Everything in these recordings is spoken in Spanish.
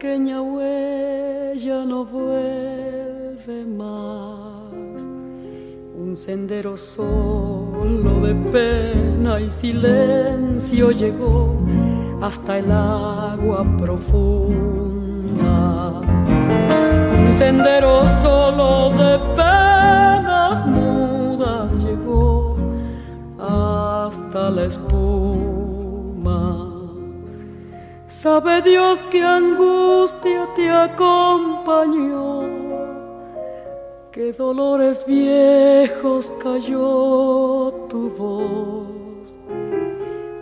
pequeña huella no vuelve más. Un sendero solo de pena y silencio llegó hasta el agua profunda. Un sendero solo de penas mudas llegó hasta la espuma. Sabe Dios qué angustia te acompañó, qué dolores viejos cayó tu voz,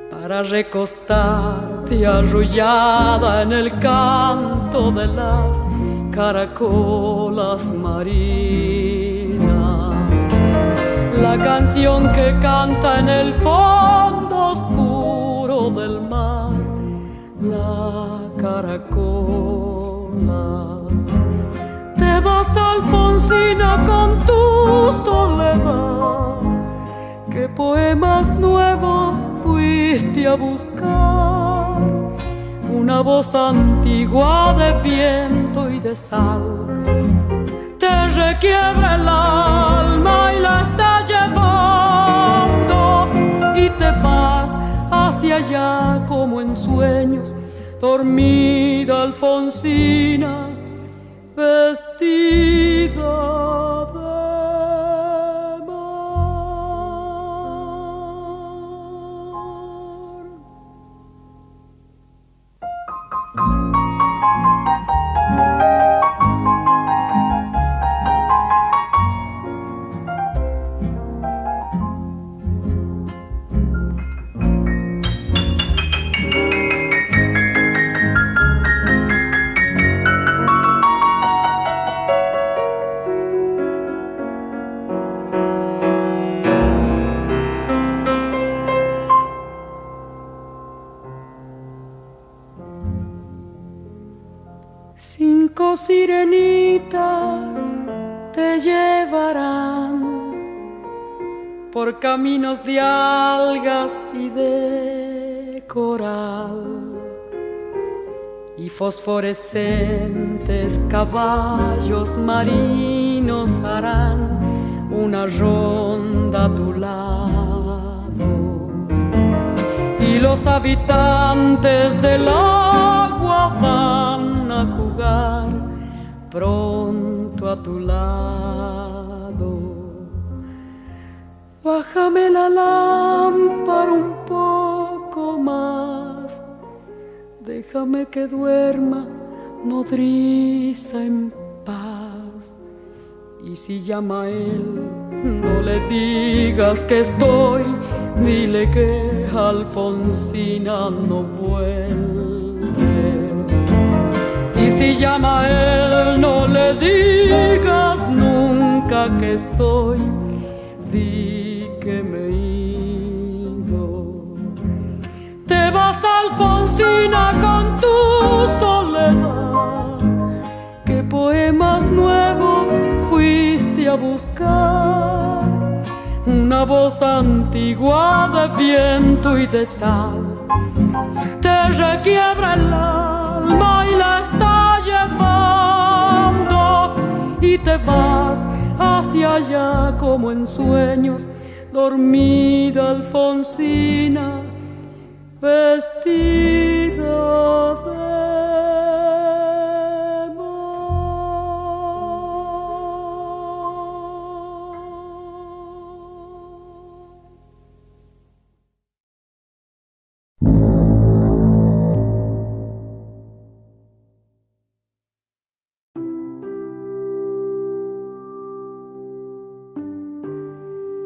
para recostarte arrullada en el canto de las caracolas marinas. La canción que canta en el fondo oscuro del mar, la caracola. Te vas, Alfonsina, con tu soledad. ¿Qué poemas nuevos fuiste a buscar? Una voz antigua de viento y de sal te requiebra el alma y la está llevando, y te vas hacia allá como en sueños, dormida Alfonsina, vestida de Cinco sirenitas te llevarán por caminos de algas y de coral, y fosforescentes caballos marinos harán una ronda a tu lado, y los habitantes del agua van a jugar pronto a tu lado. Bájame la lámpara un poco más, déjame que duerma nodriza en paz. Y si llama a él, no le digas que estoy, dile que Alfonsina no vuelve. Y si llama a él, no le digas nunca que estoy, di que me he ido. Te vas, Alfonsina, con tu soledad. ¿Qué poemas nuevos fuiste a buscar? Una voz antigua de viento y de sal te requiebra el alma y la está llevando, y te vas hacia allá como en sueños, dormida Alfonsina, vestida de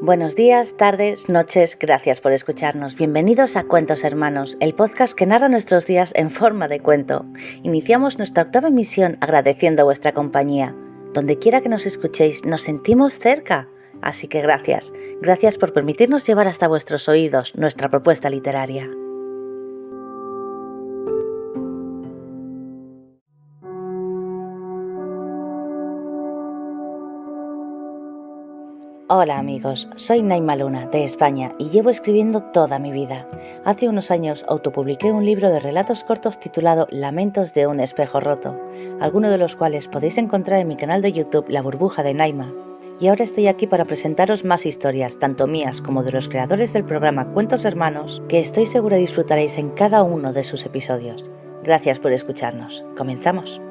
Buenos días, tardes, noches, gracias por escucharnos. Bienvenidos a Cuentos Hermanos, el podcast que narra nuestros días en forma de cuento. Iniciamos nuestra 8ª emisión agradeciendo vuestra compañía. Donde quiera que nos escuchéis, nos sentimos cerca. Así que gracias. Gracias por permitirnos llevar hasta vuestros oídos nuestra propuesta literaria. Hola amigos, soy Naima Luna, de España, y llevo escribiendo toda mi vida. Hace unos años autopubliqué un libro de relatos cortos titulado Lamentos de un espejo roto, algunos de los cuales podéis encontrar en mi canal de YouTube La Burbuja de Naima. Y ahora estoy aquí para presentaros más historias, tanto mías como de los creadores del programa Cuentos Hermanos, que estoy segura disfrutaréis en cada uno de sus episodios. Gracias por escucharnos. Comenzamos.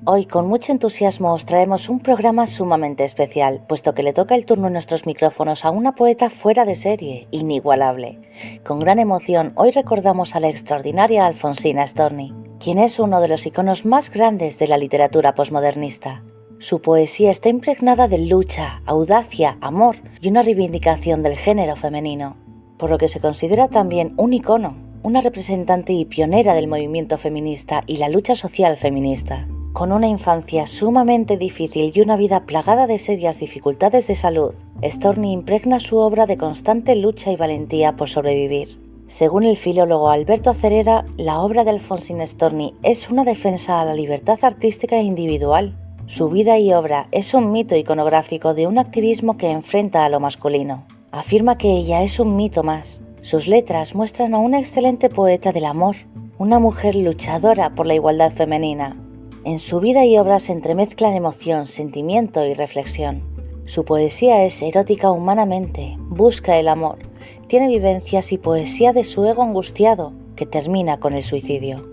Hoy con mucho entusiasmo os traemos un programa sumamente especial, puesto que le toca el turno en nuestros micrófonos a una poeta fuera de serie, inigualable. Con gran emoción hoy recordamos a la extraordinaria Alfonsina Storni, quien es uno de los iconos más grandes de la literatura posmodernista. Su poesía está impregnada de lucha, audacia, amor y una reivindicación del género femenino, por lo que se considera también un icono, una representante y pionera del movimiento feminista y la lucha social feminista. Con una infancia sumamente difícil y una vida plagada de serias dificultades de salud, Storni impregna su obra de constante lucha y valentía por sobrevivir. Según el filólogo Alberto Acereda, la obra de Alfonsina Storni es una defensa a la libertad artística e individual. Su vida y obra es un mito iconográfico de un activismo que enfrenta a lo masculino. Afirma que ella es un mito más. Sus letras muestran a una excelente poeta del amor, una mujer luchadora por la igualdad femenina. En su vida y obra se entremezclan emoción, sentimiento y reflexión. Su poesía es erótica humanamente, busca el amor, tiene vivencias y poesía de su ego angustiado, que termina con el suicidio.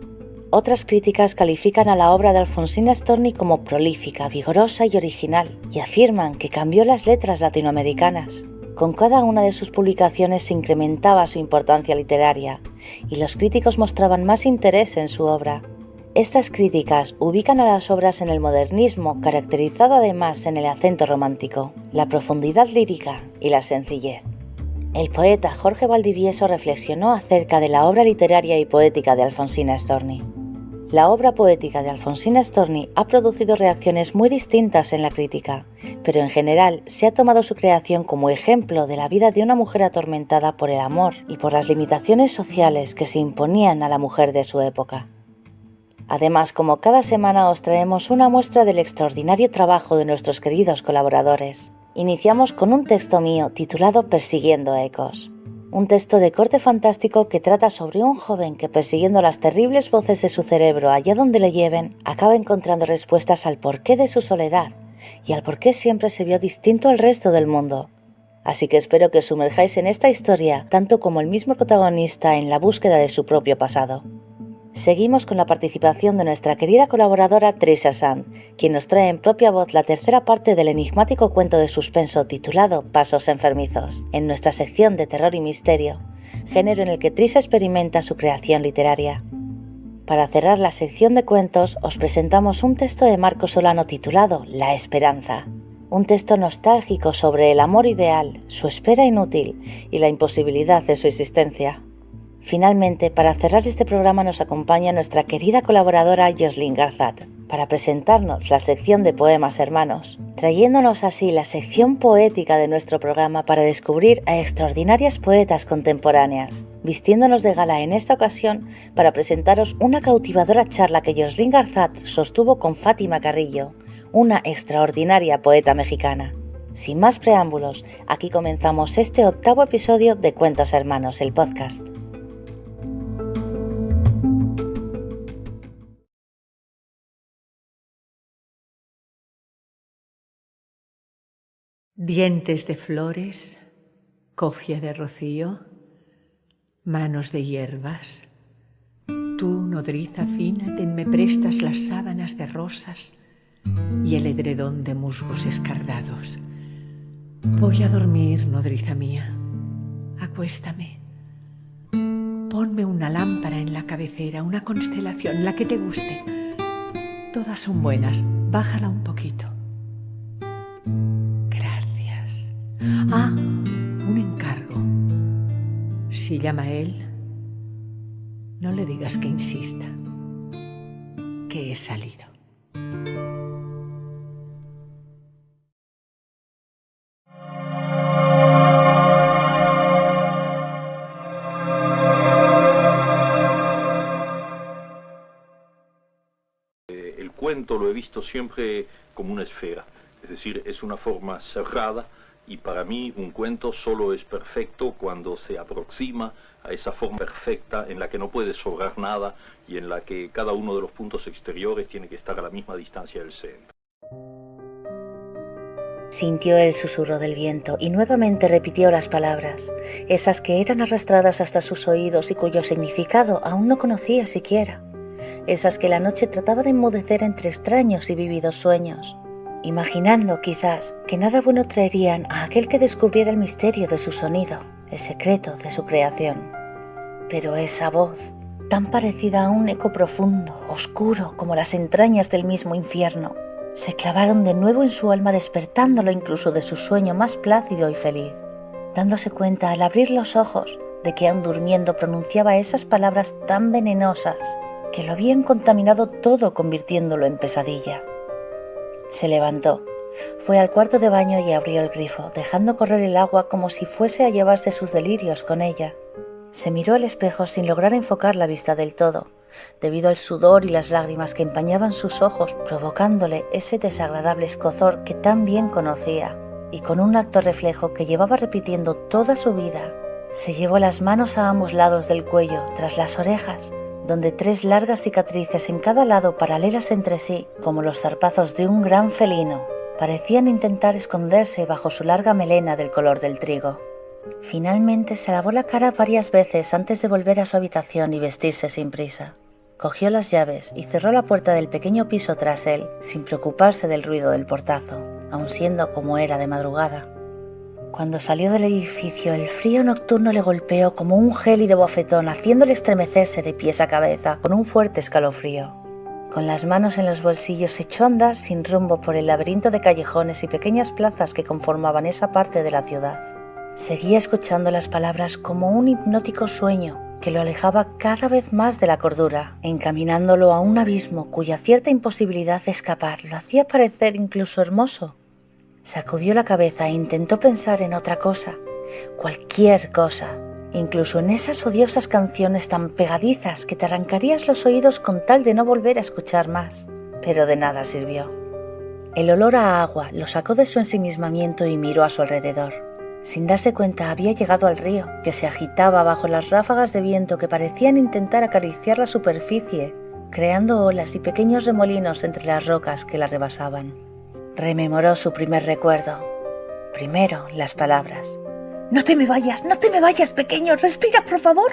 Otras críticas califican a la obra de Alfonsina Storni como prolífica, vigorosa y original, y afirman que cambió las letras latinoamericanas. Con cada una de sus publicaciones se incrementaba su importancia literaria, y los críticos mostraban más interés en su obra. Estas críticas ubican a las obras en el modernismo, caracterizado además en el acento romántico, la profundidad lírica y la sencillez. El poeta Jorge Valdivieso reflexionó acerca de la obra literaria y poética de Alfonsina Storni. La obra poética de Alfonsina Storni ha producido reacciones muy distintas en la crítica, pero en general se ha tomado su creación como ejemplo de la vida de una mujer atormentada por el amor y por las limitaciones sociales que se imponían a la mujer de su época. Además, como cada semana os traemos una muestra del extraordinario trabajo de nuestros queridos colaboradores. Iniciamos con un texto mío titulado Persiguiendo ecos. Un texto de corte fantástico que trata sobre un joven que, persiguiendo las terribles voces de su cerebro allá donde le lleven, acaba encontrando respuestas al porqué de su soledad y al porqué siempre se vio distinto al resto del mundo. Así que espero que os sumerjáis en esta historia tanto como el mismo protagonista en la búsqueda de su propio pasado. Seguimos con la participación de nuestra querida colaboradora Teresa Sand, quien nos trae en propia voz la tercera parte del enigmático cuento de suspenso titulado Pasos enfermizos, en nuestra sección de terror y misterio, género en el que Teresa experimenta su creación literaria. Para cerrar la sección de cuentos, os presentamos un texto de Marco Solano titulado La Esperanza, un texto nostálgico sobre el amor ideal, su espera inútil y la imposibilidad de su existencia. Finalmente, para cerrar este programa nos acompaña nuestra querida colaboradora Yoslin Garzat, para presentarnos la sección de Poemas Hermanos, trayéndonos así la sección poética de nuestro programa para descubrir a extraordinarias poetas contemporáneas, vistiéndonos de gala en esta ocasión para presentaros una cautivadora charla que Yoslin Garzat sostuvo con Fátima Carrillo, una extraordinaria poeta mexicana. Sin más preámbulos, aquí comenzamos este 8º episodio de Cuentos Hermanos, el podcast. Dientes de flores, cofia de rocío, manos de hierbas. Tú, nodriza fina, me prestas las sábanas de rosas y el edredón de musgos escardados. Voy a dormir, nodriza mía. Acuéstame. Ponme una lámpara en la cabecera, una constelación, la que te guste. Todas son buenas, bájala un poquito. Ah, un encargo. Si llama él, no le digas que insista, que he salido. cuento lo he visto siempre como una esfera, es decir, es una forma cerrada, y para mí un cuento solo es perfecto cuando se aproxima a esa forma perfecta en la que no puede sobrar nada y en la que cada uno de los puntos exteriores tiene que estar a la misma distancia del centro. Sintió el susurro del viento y nuevamente repitió las palabras, esas que eran arrastradas hasta sus oídos y cuyo significado aún no conocía siquiera, esas que la noche trataba de enmudecer entre extraños y vívidos sueños, imaginando quizás que nada bueno traerían a aquel que descubriera el misterio de su sonido, el secreto de su creación. Pero esa voz, tan parecida a un eco profundo, oscuro como las entrañas del mismo infierno, se clavaron de nuevo en su alma, despertándolo incluso de su sueño más plácido y feliz, dándose cuenta al abrir los ojos de que aún durmiendo pronunciaba esas palabras tan venenosas que lo habían contaminado todo, convirtiéndolo en pesadilla. Se levantó, fue al cuarto de baño y abrió el grifo, dejando correr el agua como si fuese a llevarse sus delirios con ella. Se miró al espejo sin lograr enfocar la vista del todo, debido al sudor y las lágrimas que empañaban sus ojos, provocándole ese desagradable escozor que tan bien conocía, y con un acto reflejo que llevaba repitiendo toda su vida, se llevó las manos a ambos lados del cuello, tras las orejas, donde 3 largas cicatrices en cada lado, paralelas entre sí, como los zarpazos de un gran felino, parecían intentar esconderse bajo su larga melena del color del trigo. Finalmente se lavó la cara varias veces antes de volver a su habitación y vestirse sin prisa. Cogió las llaves y cerró la puerta del pequeño piso tras él, sin preocuparse del ruido del portazo, aun siendo como era de madrugada. Cuando salió del edificio, el frío nocturno le golpeó como un gélido bofetón, haciéndole estremecerse de pies a cabeza con un fuerte escalofrío. Con las manos en los bolsillos se echó a andar sin rumbo por el laberinto de callejones y pequeñas plazas que conformaban esa parte de la ciudad. Seguía escuchando las palabras como un hipnótico sueño que lo alejaba cada vez más de la cordura, encaminándolo a un abismo cuya cierta imposibilidad de escapar lo hacía parecer incluso hermoso. Sacudió la cabeza e intentó pensar en otra cosa, cualquier cosa, incluso en esas odiosas canciones tan pegadizas que te arrancarías los oídos con tal de no volver a escuchar más, pero de nada sirvió. El olor a agua lo sacó de su ensimismamiento y miró a su alrededor. Sin darse cuenta había llegado al río, que se agitaba bajo las ráfagas de viento que parecían intentar acariciar la superficie, creando olas y pequeños remolinos entre las rocas que la rebasaban. Rememoró su primer recuerdo. Primero, las palabras. No te me vayas, pequeño, respira, por favor.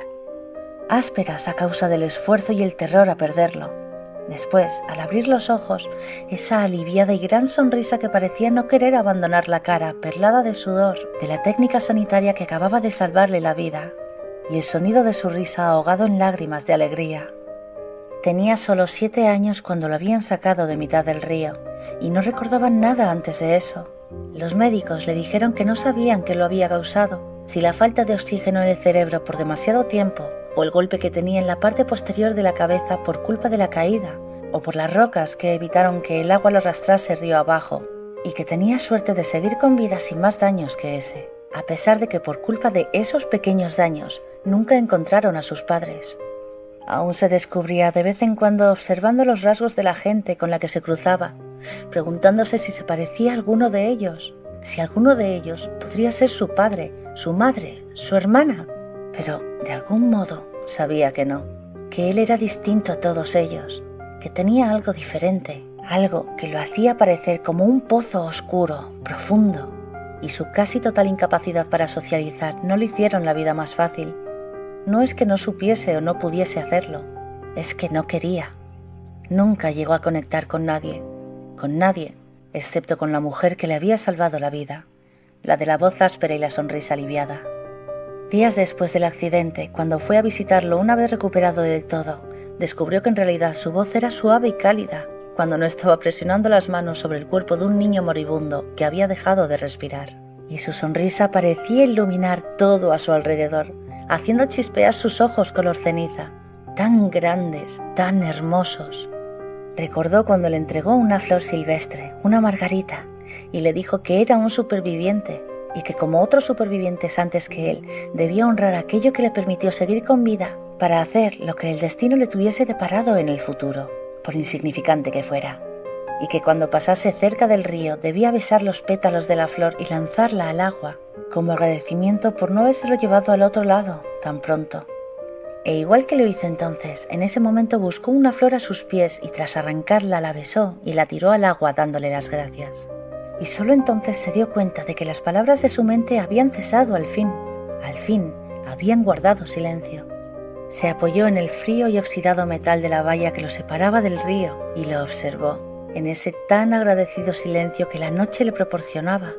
Ásperas a causa del esfuerzo y el terror a perderlo. Después, al abrir los ojos, esa aliviada y gran sonrisa que parecía no querer abandonar la cara perlada de sudor de la técnica sanitaria que acababa de salvarle la vida, y el sonido de su risa ahogado en lágrimas de alegría. Tenía solo 7 años cuando lo habían sacado de mitad del río, y no recordaban nada antes de eso. Los médicos le dijeron que no sabían qué lo había causado, si la falta de oxígeno en el cerebro por demasiado tiempo, o el golpe que tenía en la parte posterior de la cabeza por culpa de la caída, o por las rocas que evitaron que el agua lo arrastrase río abajo, y que tenía suerte de seguir con vida sin más daños que ese, a pesar de que por culpa de esos pequeños daños nunca encontraron a sus padres. Aún se descubría de vez en cuando observando los rasgos de la gente con la que se cruzaba, preguntándose si se parecía a alguno de ellos, si alguno de ellos podría ser su padre, su madre, su hermana. Pero, de algún modo, sabía que no, que él era distinto a todos ellos, que tenía algo diferente, algo que lo hacía parecer como un pozo oscuro, profundo, y su casi total incapacidad para socializar no le hicieron la vida más fácil. No es que no supiese o no pudiese hacerlo, es que no quería. Nunca llegó a conectar con nadie, excepto con la mujer que le había salvado la vida, la de la voz áspera y la sonrisa aliviada. Días después del accidente, cuando fue a visitarlo una vez recuperado del todo, descubrió que en realidad su voz era suave y cálida, cuando no estaba presionando las manos sobre el cuerpo de un niño moribundo que había dejado de respirar. Y su sonrisa parecía iluminar todo a su alrededor, haciendo chispear sus ojos color ceniza, tan grandes, tan hermosos. Recordó cuando le entregó una flor silvestre, una margarita, y le dijo que era un superviviente, y que como otros supervivientes antes que él, debía honrar aquello que le permitió seguir con vida para hacer lo que el destino le tuviese deparado en el futuro, por insignificante que fuera. y que cuando pasase cerca del río debía besar los pétalos de la flor y lanzarla al agua, como agradecimiento por no habérselo llevado al otro lado tan pronto. E igual que lo hizo entonces, en ese momento buscó una flor a sus pies y tras arrancarla la besó y la tiró al agua dándole las gracias. Y solo entonces se dio cuenta de que las palabras de su mente habían cesado al fin habían guardado silencio. Se apoyó en el frío y oxidado metal de la valla que lo separaba del río y lo observó, en ese tan agradecido silencio que la noche le proporcionaba.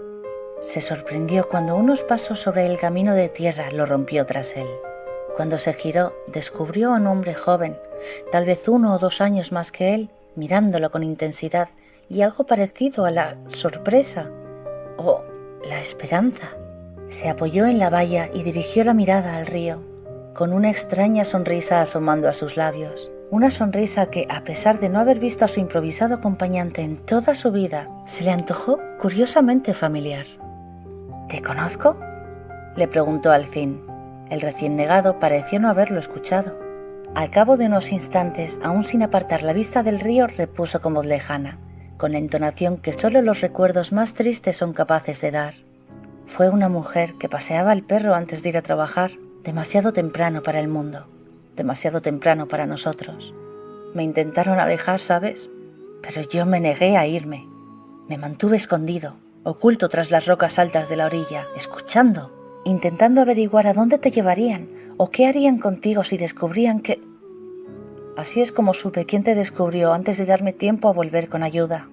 Se sorprendió cuando unos pasos sobre el camino de tierra lo rompió tras él. Cuando se giró, descubrió a un hombre joven, tal vez 1 o 2 años más que él, mirándolo con intensidad y algo parecido a la sorpresa o la esperanza. Se apoyó en la valla y dirigió la mirada al río, con una extraña sonrisa asomando a sus labios. Una sonrisa que, a pesar de no haber visto a su improvisado acompañante en toda su vida, se le antojó curiosamente familiar. ¿Te conozco?, le preguntó al fin. El recién negado pareció no haberlo escuchado. Al cabo de unos instantes, aún sin apartar la vista del río, repuso con voz lejana, con la entonación que solo los recuerdos más tristes son capaces de dar. Fue una mujer que paseaba al perro antes de ir a trabajar, demasiado temprano para el mundo, demasiado temprano para nosotros. Me intentaron alejar, ¿sabes? Pero yo me negué a irme. Me mantuve escondido, oculto tras las rocas altas de la orilla, escuchando, intentando averiguar a dónde te llevarían o qué harían contigo si descubrían que... Así es como supe quién te descubrió antes de darme tiempo a volver con ayuda.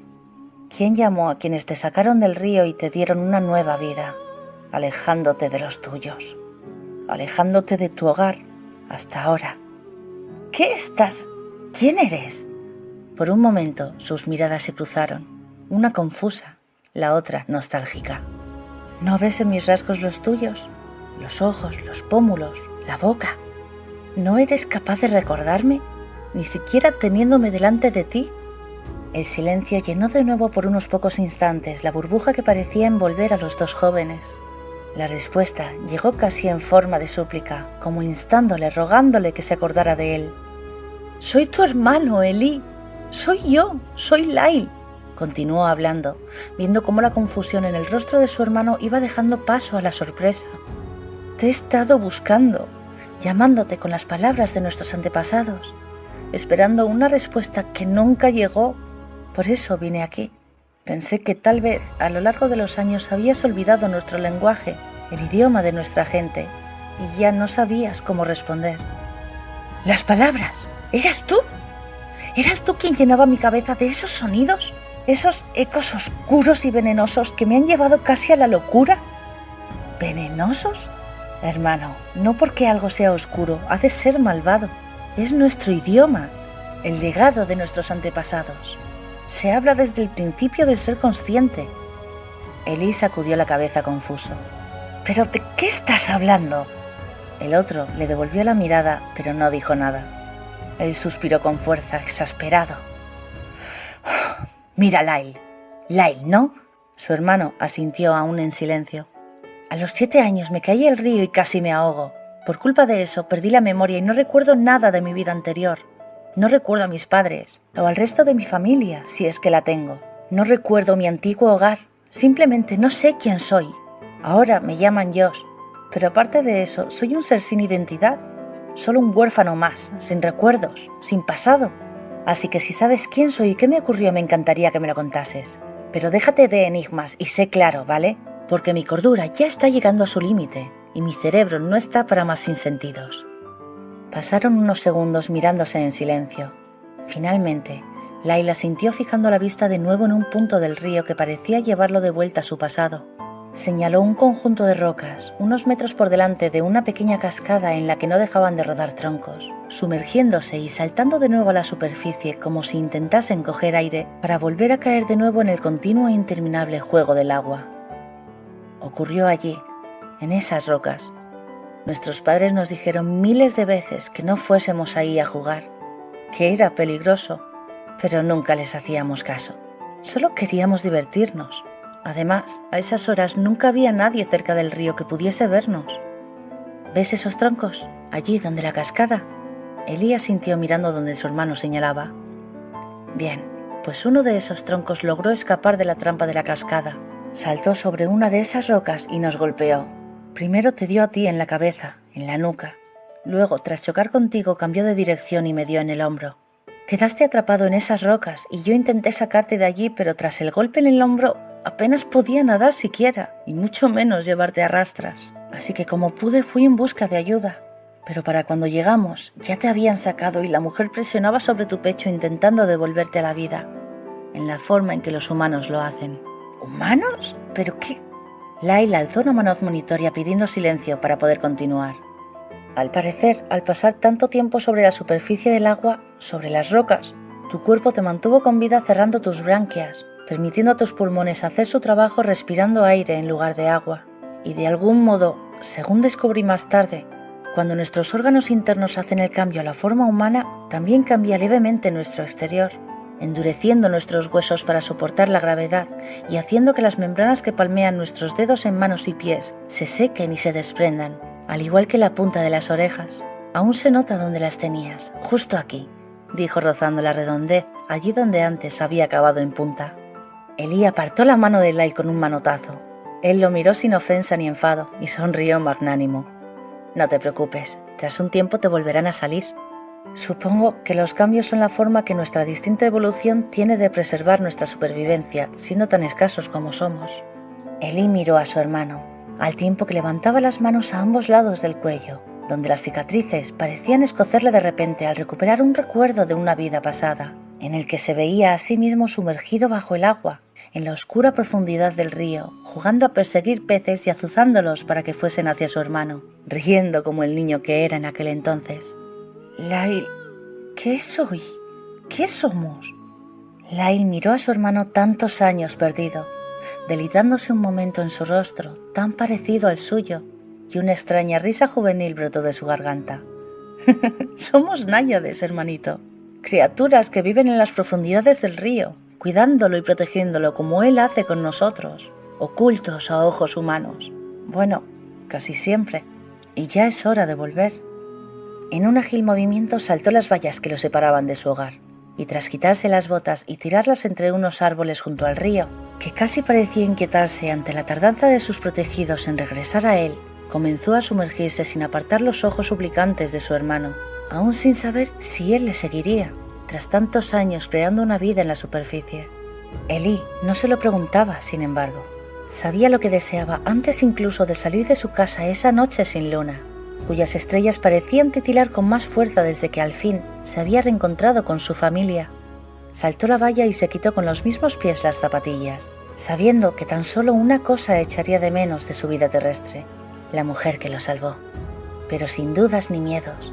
¿Quién llamó a quienes te sacaron del río y te dieron una nueva vida, alejándote de los tuyos, alejándote de tu hogar hasta ahora? ¿Qué estás? ¿Quién eres? Por un momento sus miradas se cruzaron, una confusa, la otra nostálgica. ¿No ves en mis rasgos los tuyos? Los ojos, los pómulos, la boca. ¿No eres capaz de recordarme, ni siquiera teniéndome delante de ti? El silencio llenó de nuevo por unos pocos instantes la burbuja que parecía envolver a los dos jóvenes. La respuesta llegó casi en forma de súplica, como instándole, rogándole que se acordara de él. «Soy tu hermano, Elí. Soy yo, soy Lyle», continuó hablando, viendo cómo la confusión en el rostro de su hermano iba dejando paso a la sorpresa. «Te he estado buscando, llamándote con las palabras de nuestros antepasados, esperando una respuesta que nunca llegó. Por eso vine aquí. Pensé que tal vez a lo largo de los años habías olvidado nuestro lenguaje, el idioma de nuestra gente, y ya no sabías cómo responder». «¿Las palabras? ¿Eras tú? ¿Eras tú quien llenaba mi cabeza de esos sonidos? ¿Esos ecos oscuros y venenosos que me han llevado casi a la locura?» «¿Venenosos? Hermano, no porque algo sea oscuro ha de ser malvado. Es nuestro idioma, el legado de nuestros antepasados. Se habla desde el principio del ser consciente». Elí sacudió la cabeza confuso. «¿Pero de qué estás hablando?» El otro le devolvió la mirada, pero no dijo nada. Él suspiró con fuerza, exasperado. «Mira, Lyle. Lyle, ¿no?». Su hermano asintió aún en silencio. «A los 7 años me caí al río y casi me ahogo. Por culpa de eso perdí la memoria y no recuerdo nada de mi vida anterior. No recuerdo a mis padres o al resto de mi familia, si es que la tengo. No recuerdo mi antiguo hogar. Simplemente no sé quién soy. Ahora me llaman Josh, pero aparte de eso soy un ser sin identidad. Solo un huérfano más, sin recuerdos, sin pasado. Así que si sabes quién soy y qué me ocurrió, me encantaría que me lo contases. Pero déjate de enigmas y sé claro, ¿vale? Porque mi cordura ya está llegando a su límite y mi cerebro no está para más sinsentidos». Pasaron unos segundos mirándose en silencio. Finalmente, Laila sintió fijando la vista de nuevo en un punto del río que parecía llevarlo de vuelta a su pasado. Señaló un conjunto de rocas, unos metros por delante de una pequeña cascada en la que no dejaban de rodar troncos, sumergiéndose y saltando de nuevo a la superficie como si intentasen coger aire para volver a caer de nuevo en el continuo e interminable juego del agua. Ocurrió allí, en esas rocas. Nuestros padres nos dijeron miles de veces que no fuésemos ahí a jugar, que era peligroso, pero nunca les hacíamos caso. Solo queríamos divertirnos. Además, a esas horas nunca había nadie cerca del río que pudiese vernos. ¿Ves esos troncos? Allí donde la cascada. Elí asintió mirando donde su hermano señalaba. Bien, pues uno de esos troncos logró escapar de la trampa de la cascada. Saltó sobre una de esas rocas y nos golpeó. Primero te dio a ti en la cabeza, en la nuca. Luego, tras chocar contigo, cambió de dirección y me dio en el hombro. Quedaste atrapado en esas rocas y yo intenté sacarte de allí, pero tras el golpe en el hombro apenas podía nadar siquiera, y mucho menos llevarte a rastras. Así que como pude fui en busca de ayuda. Pero para cuando llegamos ya te habían sacado y la mujer presionaba sobre tu pecho intentando devolverte a la vida, en la forma en que los humanos lo hacen. ¿Humanos? ¿Pero qué? Laila alzó una mano admonitoria pidiendo silencio para poder continuar. Al parecer, al pasar tanto tiempo sobre la superficie del agua, sobre las rocas, tu cuerpo te mantuvo con vida cerrando tus branquias, permitiendo a tus pulmones hacer su trabajo respirando aire en lugar de agua. Y de algún modo, según descubrí más tarde, cuando nuestros órganos internos hacen el cambio a la forma humana, también cambia levemente nuestro exterior, endureciendo nuestros huesos para soportar la gravedad y haciendo que las membranas que palmean nuestros dedos en manos y pies se sequen y se desprendan, al igual que la punta de las orejas. Aún se nota donde las tenías, justo aquí, dijo rozando la redondez, allí donde antes había acabado en punta. Elí apartó la mano de Lail con un manotazo. Él lo miró sin ofensa ni enfado y sonrió magnánimo. No te preocupes, tras un tiempo te volverán a salir. Supongo que los cambios son la forma que nuestra distinta evolución tiene de preservar nuestra supervivencia, siendo tan escasos como somos. Elí miró a su hermano, al tiempo que levantaba las manos a ambos lados del cuello, donde las cicatrices parecían escocerle de repente al recuperar un recuerdo de una vida pasada, en el que se veía a sí mismo sumergido bajo el agua, en la oscura profundidad del río, jugando a perseguir peces y azuzándolos para que fuesen hacia su hermano, riendo como el niño que era en aquel entonces. Lail, ¿qué soy? ¿Qué somos? Lail miró a su hermano tantos años perdido, deleitándose un momento en su rostro, tan parecido al suyo, y una extraña risa juvenil brotó de su garganta. Somos náyades, hermanito, criaturas que viven en las profundidades del río, cuidándolo y protegiéndolo como él hace con nosotros, ocultos a ojos humanos. Bueno, casi siempre, y ya es hora de volver. En un ágil movimiento saltó las vallas que lo separaban de su hogar, y tras quitarse las botas y tirarlas entre unos árboles junto al río, que casi parecía inquietarse ante la tardanza de sus protegidos en regresar a él, comenzó a sumergirse sin apartar los ojos suplicantes de su hermano, aún sin saber si él le seguiría, tras tantos años creando una vida en la superficie. Elí no se lo preguntaba, sin embargo. Sabía lo que deseaba antes incluso de salir de su casa esa noche sin luna, cuyas estrellas parecían titilar con más fuerza desde que al fin se había reencontrado con su familia. Saltó la valla y se quitó con los mismos pies las zapatillas, sabiendo que tan solo una cosa echaría de menos de su vida terrestre, la mujer que lo salvó, pero sin dudas ni miedos,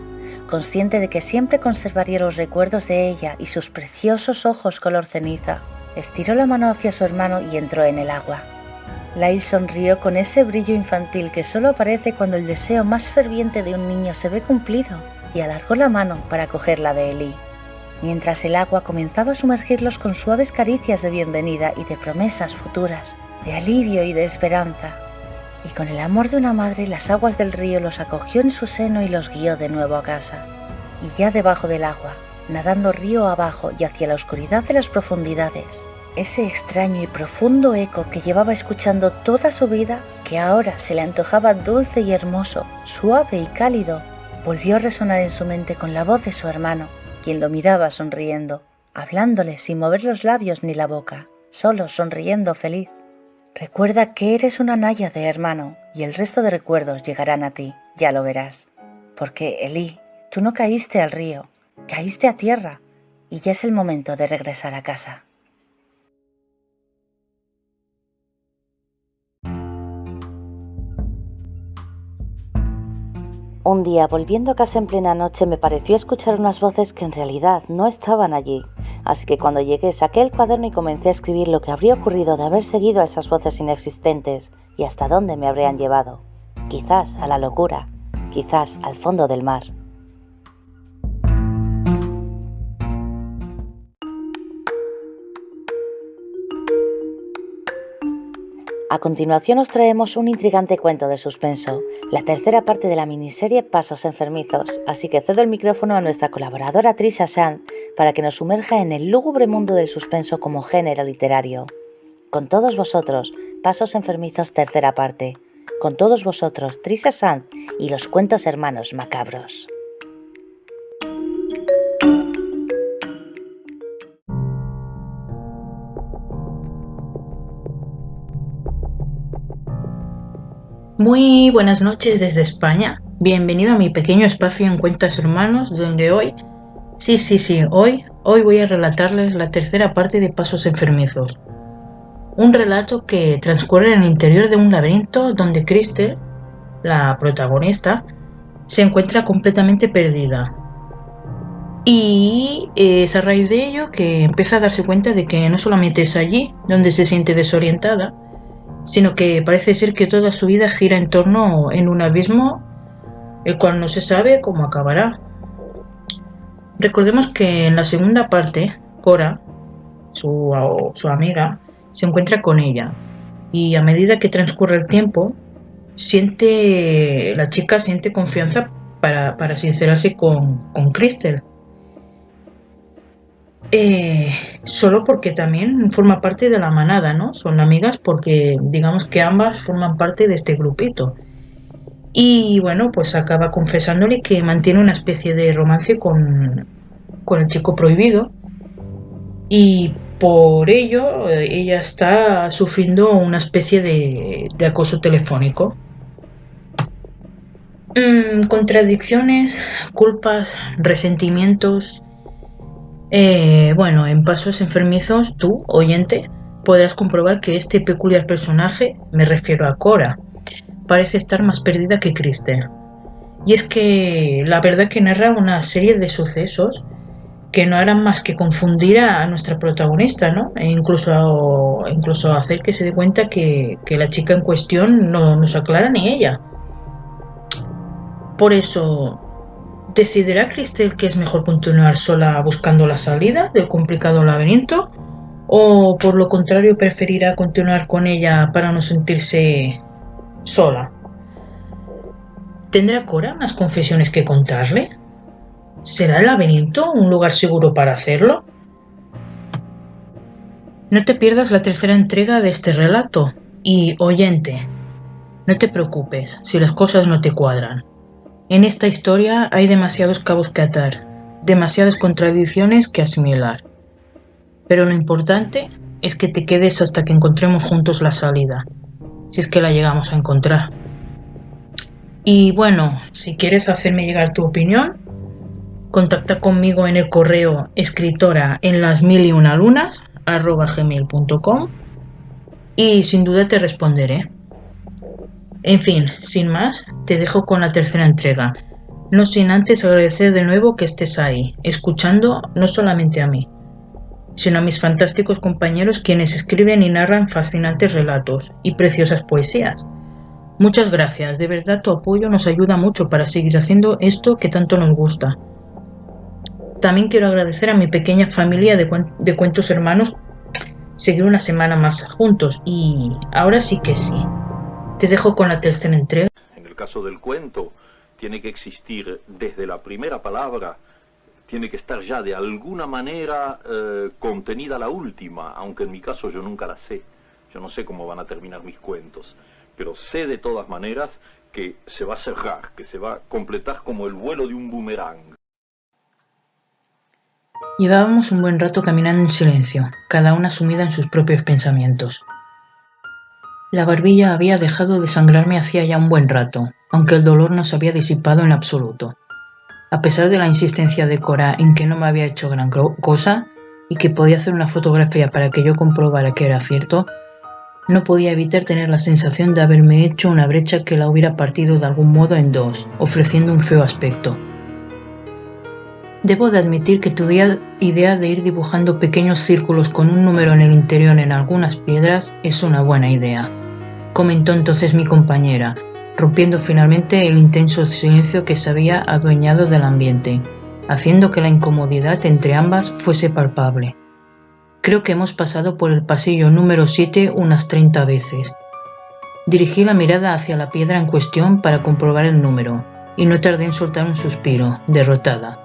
consciente de que siempre conservaría los recuerdos de ella y sus preciosos ojos color ceniza. Estiró la mano hacia su hermano y entró en el agua. Lail sonrió con ese brillo infantil que solo aparece cuando el deseo más ferviente de un niño se ve cumplido, y alargó la mano para coger la de Elí, mientras el agua comenzaba a sumergirlos con suaves caricias de bienvenida y de promesas futuras, de alivio y de esperanza. Y con el amor de una madre, las aguas del río los acogió en su seno y los guió de nuevo a casa. Y ya debajo del agua, nadando río abajo y hacia la oscuridad de las profundidades, ese extraño y profundo eco que llevaba escuchando toda su vida, que ahora se le antojaba dulce y hermoso, suave y cálido, volvió a resonar en su mente con la voz de su hermano, quien lo miraba sonriendo, hablándole sin mover los labios ni la boca, solo sonriendo feliz. Recuerda que eres una náyade, hermano, y el resto de recuerdos llegarán a ti, ya lo verás. Porque, Elí, tú no caíste al río, caíste a tierra, y ya es el momento de regresar a casa. Un día, volviendo a casa en plena noche, me pareció escuchar unas voces que en realidad no estaban allí, así que cuando llegué saqué el cuaderno y comencé a escribir lo que habría ocurrido de haber seguido a esas voces inexistentes y hasta dónde me habrían llevado. Quizás a la locura, quizás al fondo del mar. A continuación os traemos un intrigante cuento de suspenso, la tercera parte de la miniserie Pasos enfermizos, así que cedo el micrófono a nuestra colaboradora Trisha Sanz para que nos sumerja en el lúgubre mundo del suspenso como género literario. Con todos vosotros, Pasos enfermizos tercera parte. Con todos vosotros, Trisha Sanz y los cuentos hermanos macabros. Muy buenas noches desde España. Bienvenido a mi pequeño espacio en Cuentos Hermanos, donde hoy voy a relatarles la tercera parte de Pasos enfermizos. Un relato que transcurre en el interior de un laberinto donde Christel, la protagonista, se encuentra completamente perdida. Y es a raíz de ello que empieza a darse cuenta de que no solamente es allí donde se siente desorientada, sino que parece ser que toda su vida gira en torno en un abismo, el cual no se sabe cómo acabará. Recordemos que en la segunda parte, Cora, su amiga, se encuentra con ella, y a medida que transcurre el tiempo, la chica siente confianza para sincerarse con Christel. Solo porque también forma parte de la manada, ¿no? Son amigas porque digamos que ambas forman parte de este grupito. Y bueno, pues acaba confesándole que mantiene una especie de romance con el chico prohibido. Y por ello ella está sufriendo una especie de acoso telefónico. Contradicciones, culpas, resentimientos. En Pasos enfermizos, tú, oyente, podrás comprobar que este peculiar personaje, me refiero a Cora, parece estar más perdida que Christel. Y es que la verdad que narra una serie de sucesos que no harán más que confundir a nuestra protagonista, ¿no? E incluso hacer que se dé cuenta que la chica en cuestión no nos aclara ni ella. Por eso, ¿decidirá Christel que es mejor continuar sola buscando la salida del complicado laberinto? ¿O por lo contrario preferirá continuar con ella para no sentirse sola? ¿Tendrá Cora más confesiones que contarle? ¿Será el laberinto un lugar seguro para hacerlo? No te pierdas la tercera entrega de este relato. Y, oyente, no te preocupes si las cosas no te cuadran. En esta historia hay demasiados cabos que atar, demasiadas contradicciones que asimilar. Pero lo importante es que te quedes hasta que encontremos juntos la salida, si es que la llegamos a encontrar. Y bueno, si quieres hacerme llegar tu opinión, contacta conmigo en el correo escritora@gmail.com y sin duda te responderé. En fin, sin más, te dejo con la tercera entrega, no sin antes agradecer de nuevo que estés ahí, escuchando no solamente a mí, sino a mis fantásticos compañeros quienes escriben y narran fascinantes relatos y preciosas poesías. Muchas gracias, de verdad tu apoyo nos ayuda mucho para seguir haciendo esto que tanto nos gusta. También quiero agradecer a mi pequeña familia de cuentos hermanos seguir una semana más juntos y ahora sí que sí. Te dejo con la tercera entrega. En el caso del cuento, tiene que existir desde la primera palabra, tiene que estar ya de alguna manera contenida la última, aunque en mi caso yo nunca la sé. Yo no sé cómo van a terminar mis cuentos, pero sé de todas maneras que se va a cerrar, que se va a completar como el vuelo de un boomerang. Llevábamos un buen rato caminando en silencio, cada una sumida en sus propios pensamientos. La barbilla había dejado de sangrarme hacía ya un buen rato, aunque el dolor no se había disipado en absoluto. A pesar de la insistencia de Cora en que no me había hecho gran cosa y que podía hacer una fotografía para que yo comprobara que era cierto, no podía evitar tener la sensación de haberme hecho una brecha que la hubiera partido de algún modo en dos, ofreciendo un feo aspecto. Debo de admitir que tu idea de ir dibujando pequeños círculos con un número en el interior en algunas piedras es una buena idea, comentó entonces mi compañera, rompiendo finalmente el intenso silencio que se había adueñado del ambiente, haciendo que la incomodidad entre ambas fuese palpable. Creo que hemos pasado por el pasillo número 7 unas 30 veces, Dirigí la mirada hacia la piedra en cuestión para comprobar el número, y no tardé en soltar un suspiro, derrotada.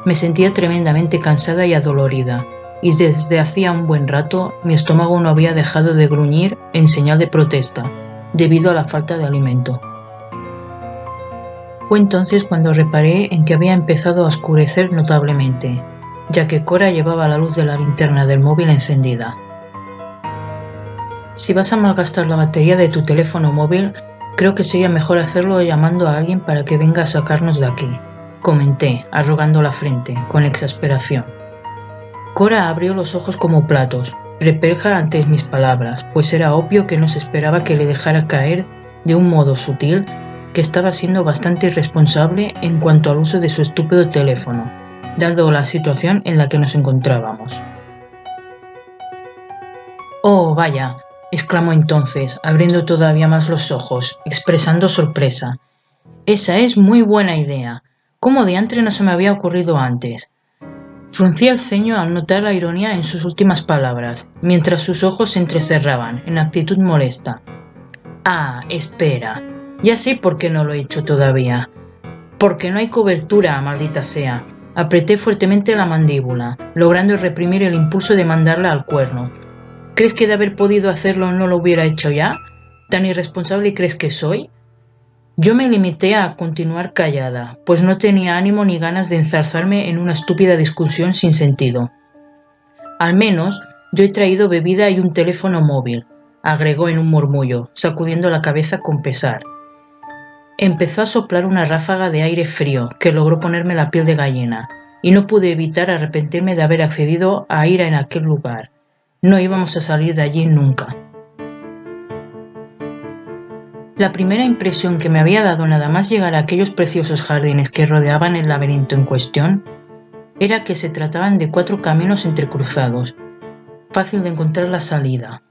Me sentía tremendamente cansada y adolorida, y desde hacía un buen rato mi estómago no había dejado de gruñir en señal de protesta, debido a la falta de alimento. Fue entonces cuando reparé en que había empezado a oscurecer notablemente, ya que Cora llevaba la luz de la linterna del móvil encendida. Si vas a malgastar la batería de tu teléfono móvil, creo que sería mejor hacerlo llamando a alguien para que venga a sacarnos de aquí, comenté, arrugando la frente, con exasperación. Cora abrió los ojos como platos, perpleja ante mis palabras, pues era obvio que no se esperaba que le dejara caer de un modo sutil que estaba siendo bastante irresponsable en cuanto al uso de su estúpido teléfono, dado la situación en la que nos encontrábamos. «Oh, vaya», exclamó entonces, abriendo todavía más los ojos, expresando sorpresa. «Esa es muy buena idea. ¿Cómo diantre no se me había ocurrido antes?» Fruncía el ceño al notar la ironía en sus últimas palabras, mientras sus ojos se entrecerraban, en actitud molesta. «Ah, espera. Ya sé por qué no lo he hecho todavía. Porque no hay cobertura, maldita sea». Apreté fuertemente la mandíbula, logrando reprimir el impulso de mandarla al cuerno. ¿Crees que de haber podido hacerlo no lo hubiera hecho ya? ¿Tan irresponsable crees que soy? Yo me limité a continuar callada, pues no tenía ánimo ni ganas de enzarzarme en una estúpida discusión sin sentido. Al menos yo he traído bebida y un teléfono móvil, agregó en un murmullo, sacudiendo la cabeza con pesar. Empezó a soplar una ráfaga de aire frío que logró ponerme la piel de gallina, y no pude evitar arrepentirme de haber accedido a ir en aquel lugar. No íbamos a salir de allí nunca. La primera impresión que me había dado nada más llegar a aquellos preciosos jardines que rodeaban el laberinto en cuestión era que se trataban de 4 caminos entrecruzados, fácil de encontrar la salida.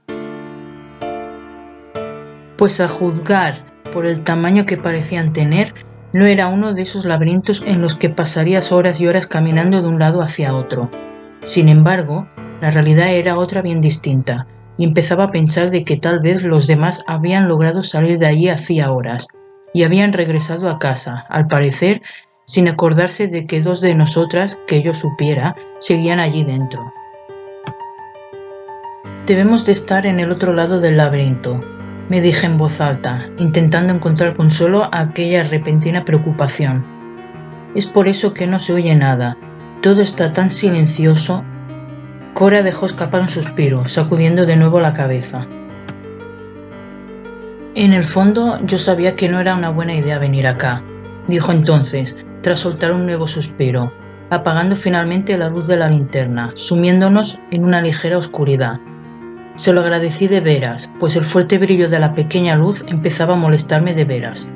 Pues a juzgar por el tamaño que parecían tener, no era uno de esos laberintos en los que pasarías horas y horas caminando de un lado hacia otro. Sin embargo, la realidad era otra bien distinta, y empezaba a pensar de que tal vez los demás habían logrado salir de allí hacía horas, y habían regresado a casa, al parecer, sin acordarse de que 2 de nosotras, que yo supiera, seguían allí dentro. «Debemos de estar en el otro lado del laberinto», me dije en voz alta, intentando encontrar consuelo a aquella repentina preocupación. «Es por eso que no se oye nada. Todo está tan silencioso». Cora dejó escapar un suspiro, sacudiendo de nuevo la cabeza. «En el fondo, yo sabía que no era una buena idea venir acá», dijo entonces, tras soltar un nuevo suspiro, apagando finalmente la luz de la linterna, sumiéndonos en una ligera oscuridad. Se lo agradecí de veras, pues el fuerte brillo de la pequeña luz empezaba a molestarme de veras.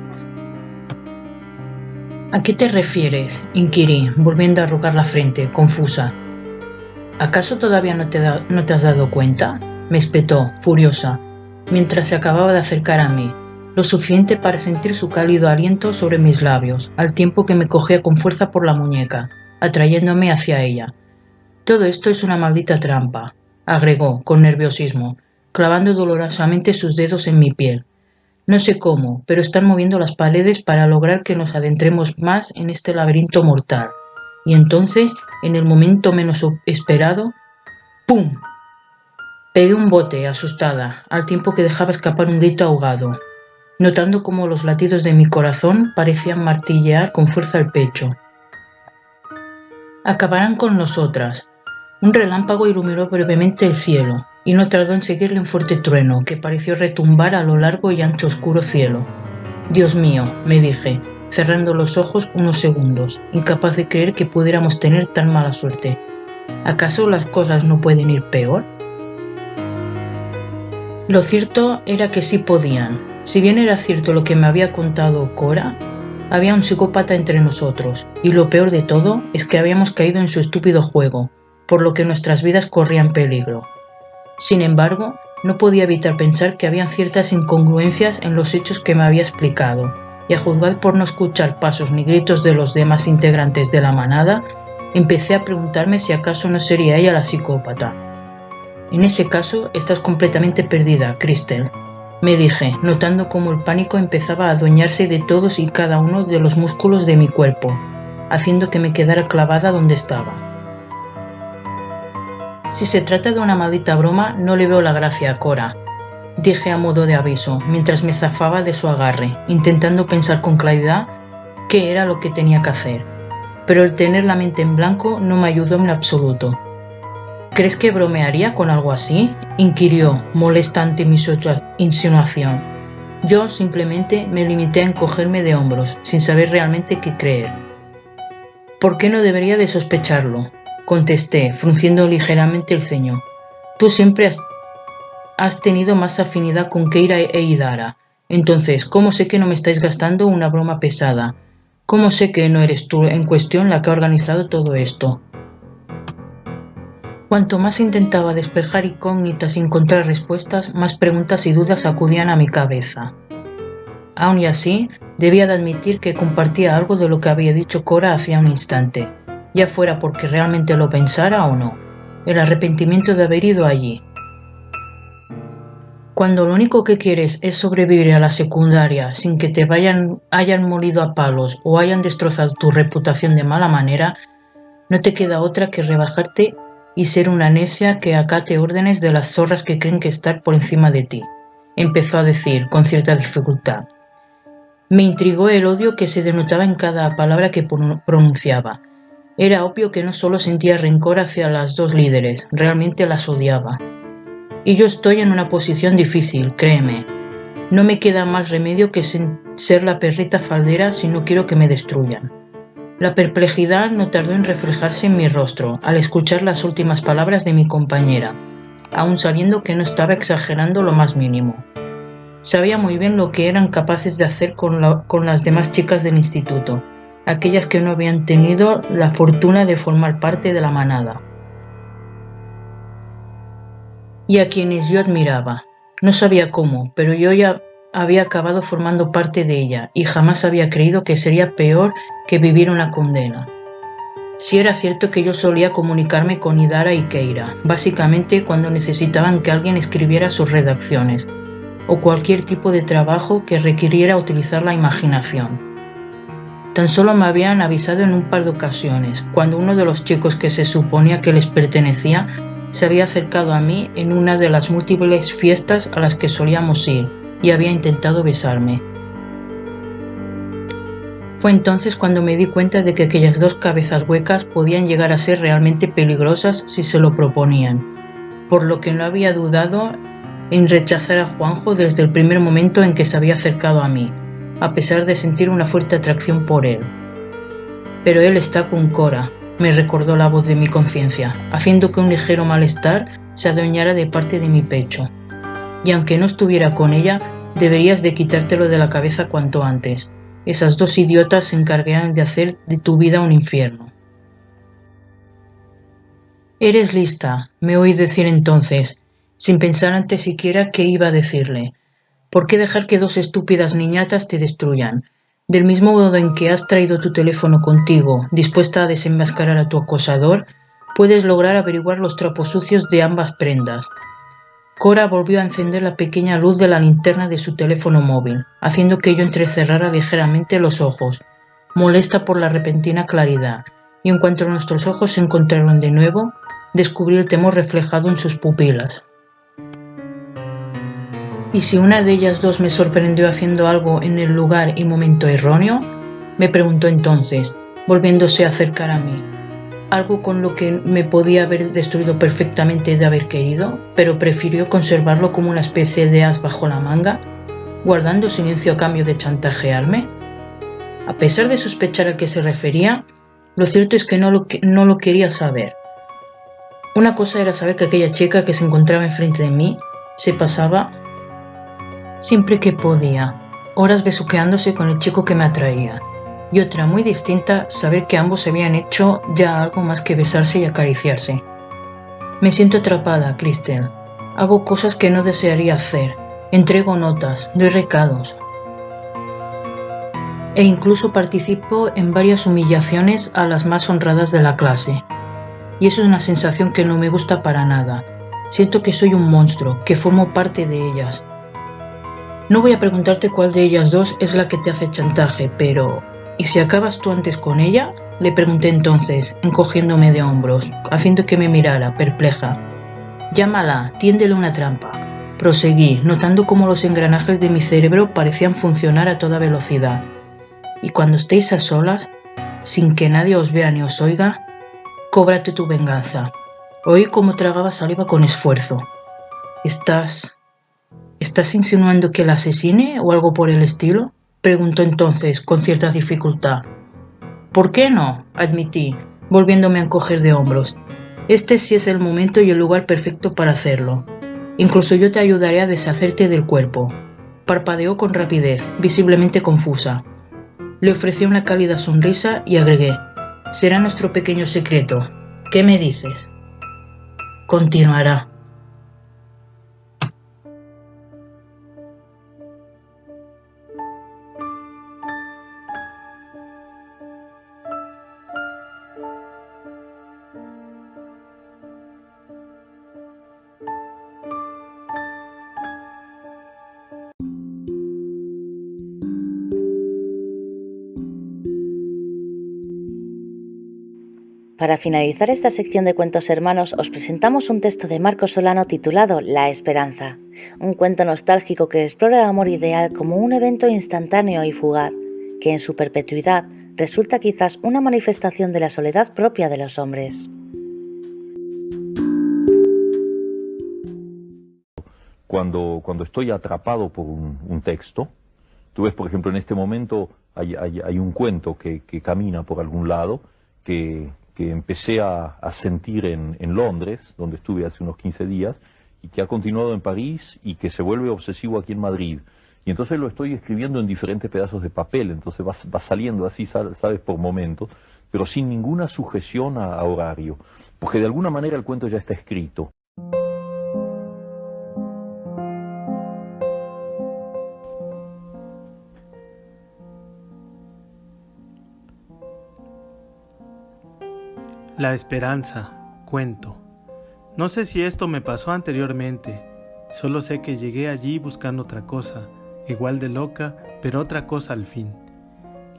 «¿A qué te refieres?», inquirí, volviendo a arrugar la frente, confusa. «¿Acaso todavía no te has dado cuenta?», me espetó, furiosa, mientras se acababa de acercar a mí, lo suficiente para sentir su cálido aliento sobre mis labios, al tiempo que me cogía con fuerza por la muñeca, atrayéndome hacia ella. «Todo esto es una maldita trampa», agregó, con nerviosismo, clavando dolorosamente sus dedos en mi piel. «No sé cómo, pero están moviendo las paredes para lograr que nos adentremos más en este laberinto mortal. Y entonces, en el momento menos esperado, ¡pum!». Pegué un bote, asustada, al tiempo que dejaba escapar un grito ahogado, notando cómo los latidos de mi corazón parecían martillear con fuerza el pecho. «Acabarán con nosotras». Un relámpago iluminó brevemente el cielo, y no tardó en seguirle un fuerte trueno que pareció retumbar a lo largo y ancho oscuro cielo. «Dios mío», me dije, cerrando los ojos unos segundos, incapaz de creer que pudiéramos tener tan mala suerte. ¿Acaso las cosas no pueden ir peor? Lo cierto era que sí podían. Si bien era cierto lo que me había contado Cora, había un psicópata entre nosotros, y lo peor de todo es que habíamos caído en su estúpido juego, por lo que nuestras vidas corrían peligro. Sin embargo, no podía evitar pensar que habían ciertas incongruencias en los hechos que me había explicado, y a juzgar por no escuchar pasos ni gritos de los demás integrantes de la manada, empecé a preguntarme si acaso no sería ella la psicópata. «En ese caso, estás completamente perdida, Crystal», me dije, notando cómo el pánico empezaba a adueñarse de todos y cada uno de los músculos de mi cuerpo, haciendo que me quedara clavada donde estaba. Si se trata de una maldita broma, no le veo la gracia a Cora, dije a modo de aviso, mientras me zafaba de su agarre, intentando pensar con claridad qué era lo que tenía que hacer. Pero el tener la mente en blanco no me ayudó en absoluto. ¿Crees que bromearía con algo así?, inquirió, molesta ante mi insinuación. Yo simplemente me limité a encogerme de hombros, sin saber realmente qué creer. ¿Por qué no debería de sospecharlo?, contesté, frunciendo ligeramente el ceño. Tú siempre has tenido más afinidad con Keira e Idara. Entonces, ¿cómo sé que no me estáis gastando una broma pesada? ¿Cómo sé que no eres tú en cuestión la que ha organizado todo esto? Cuanto más intentaba despejar incógnitas y encontrar respuestas, más preguntas y dudas acudían a mi cabeza. Aun y así, debía de admitir que compartía algo de lo que había dicho Cora hacía un instante, ya fuera porque realmente lo pensara o no, el arrepentimiento de haber ido allí. Cuando lo único que quieres es sobrevivir a la secundaria sin que te hayan molido a palos o hayan destrozado tu reputación de mala manera, no te queda otra que rebajarte y ser una necia que acate órdenes de las zorras que creen que estar por encima de ti, empezó a decir con cierta dificultad. Me intrigó el odio que se denotaba en cada palabra que pronunciaba. Era obvio que no solo sentía rencor hacia las dos líderes, realmente las odiaba. Y yo estoy en una posición difícil, créeme. No me queda más remedio que ser la perrita faldera si no quiero que me destruyan. La perplejidad no tardó en reflejarse en mi rostro al escuchar las últimas palabras de mi compañera, aun sabiendo que no estaba exagerando lo más mínimo. Sabía muy bien lo que eran capaces de hacer con las demás chicas del instituto, aquellas que no habían tenido la fortuna de formar parte de la manada. Y a quienes yo admiraba. No sabía cómo, pero yo ya había acabado formando parte de ella y jamás había creído que sería peor que vivir una condena. Sí era cierto que yo solía comunicarme con Idara y Keira, básicamente cuando necesitaban que alguien escribiera sus redacciones, o cualquier tipo de trabajo que requiriera utilizar la imaginación. Tan solo me habían avisado en un par de ocasiones, cuando uno de los chicos que se suponía que les pertenecía se había acercado a mí en una de las múltiples fiestas a las que solíamos ir y había intentado besarme. Fue entonces cuando me di cuenta de que aquellas dos cabezas huecas podían llegar a ser realmente peligrosas si se lo proponían, por lo que no había dudado en rechazar a Juanjo desde el primer momento en que se había acercado a mí, a pesar de sentir una fuerte atracción por él. Pero él está con Cora, me recordó la voz de mi conciencia, haciendo que un ligero malestar se adueñara de parte de mi pecho. Y aunque no estuviera con ella, deberías de quitártelo de la cabeza cuanto antes. Esas dos idiotas se encargarán de hacer de tu vida un infierno. Eres lista, me oí decir entonces, sin pensar antes siquiera qué iba a decirle. ¿Por qué dejar que dos estúpidas niñatas te destruyan? Del mismo modo en que has traído tu teléfono contigo, dispuesta a desenmascarar a tu acosador, puedes lograr averiguar los trapos sucios de ambas prendas. Cora volvió a encender la pequeña luz de la linterna de su teléfono móvil, haciendo que yo entrecerrara ligeramente los ojos, molesta por la repentina claridad, y en cuanto nuestros ojos se encontraron de nuevo, descubrí el temor reflejado en sus pupilas. ¿Y si una de ellas dos me sorprendió haciendo algo en el lugar y momento erróneo? Me preguntó entonces, volviéndose a acercar a mí. Algo con lo que me podía haber destruido perfectamente de haber querido, pero prefirió conservarlo como una especie de as bajo la manga, guardando silencio a cambio de chantajearme. A pesar de sospechar a qué se refería, lo cierto es que no lo quería saber. Una cosa era saber que aquella chica que se encontraba enfrente de mí se pasaba, siempre que podía, horas besuqueándose con el chico que me atraía. Y otra muy distinta, saber que ambos habían hecho ya algo más que besarse y acariciarse. Me siento atrapada, Cristel. Hago cosas que no desearía hacer. Entrego notas, doy recados. E incluso participo en varias humillaciones a las más honradas de la clase. Y eso es una sensación que no me gusta para nada. Siento que soy un monstruo, que formo parte de ellas. No voy a preguntarte cuál de ellas dos es la que te hace chantaje, pero ¿y si acabas tú antes con ella?, le pregunté entonces, encogiéndome de hombros, haciendo que me mirara, perpleja. Llámala, tiéndele una trampa. Proseguí, notando cómo los engranajes de mi cerebro parecían funcionar a toda velocidad. Y cuando estéis a solas, sin que nadie os vea ni os oiga, cóbrate tu venganza. Oí cómo tragaba saliva con esfuerzo. ¿Estás insinuando que la asesine o algo por el estilo?, preguntó entonces con cierta dificultad. ¿Por qué no?, admití, volviéndome a encoger de hombros. Este sí es el momento y el lugar perfecto para hacerlo. Incluso yo te ayudaré a deshacerte del cuerpo. Parpadeó con rapidez, visiblemente confusa. Le ofrecí una cálida sonrisa y agregué: será nuestro pequeño secreto. ¿Qué me dices? Continuará. Para finalizar esta sección de Cuentos Hermanos, os presentamos un texto de Marcos Solano titulado La Esperanza, un cuento nostálgico que explora el amor ideal como un evento instantáneo y fugaz, que en su perpetuidad resulta quizás una manifestación de la soledad propia de los hombres. Cuando estoy atrapado por un texto, tú ves, por ejemplo, en este momento hay un cuento que camina por algún lado, que empecé a sentir en Londres, donde estuve hace unos 15 días, y que ha continuado en París y que se vuelve obsesivo aquí en Madrid. Y entonces lo estoy escribiendo en diferentes pedazos de papel, entonces va saliendo así, sabes, por momentos, pero sin ninguna sujeción a horario, porque de alguna manera el cuento ya está escrito. La esperanza, cuento. No sé si esto me pasó anteriormente, solo sé que llegué allí buscando otra cosa, igual de loca, pero otra cosa al fin.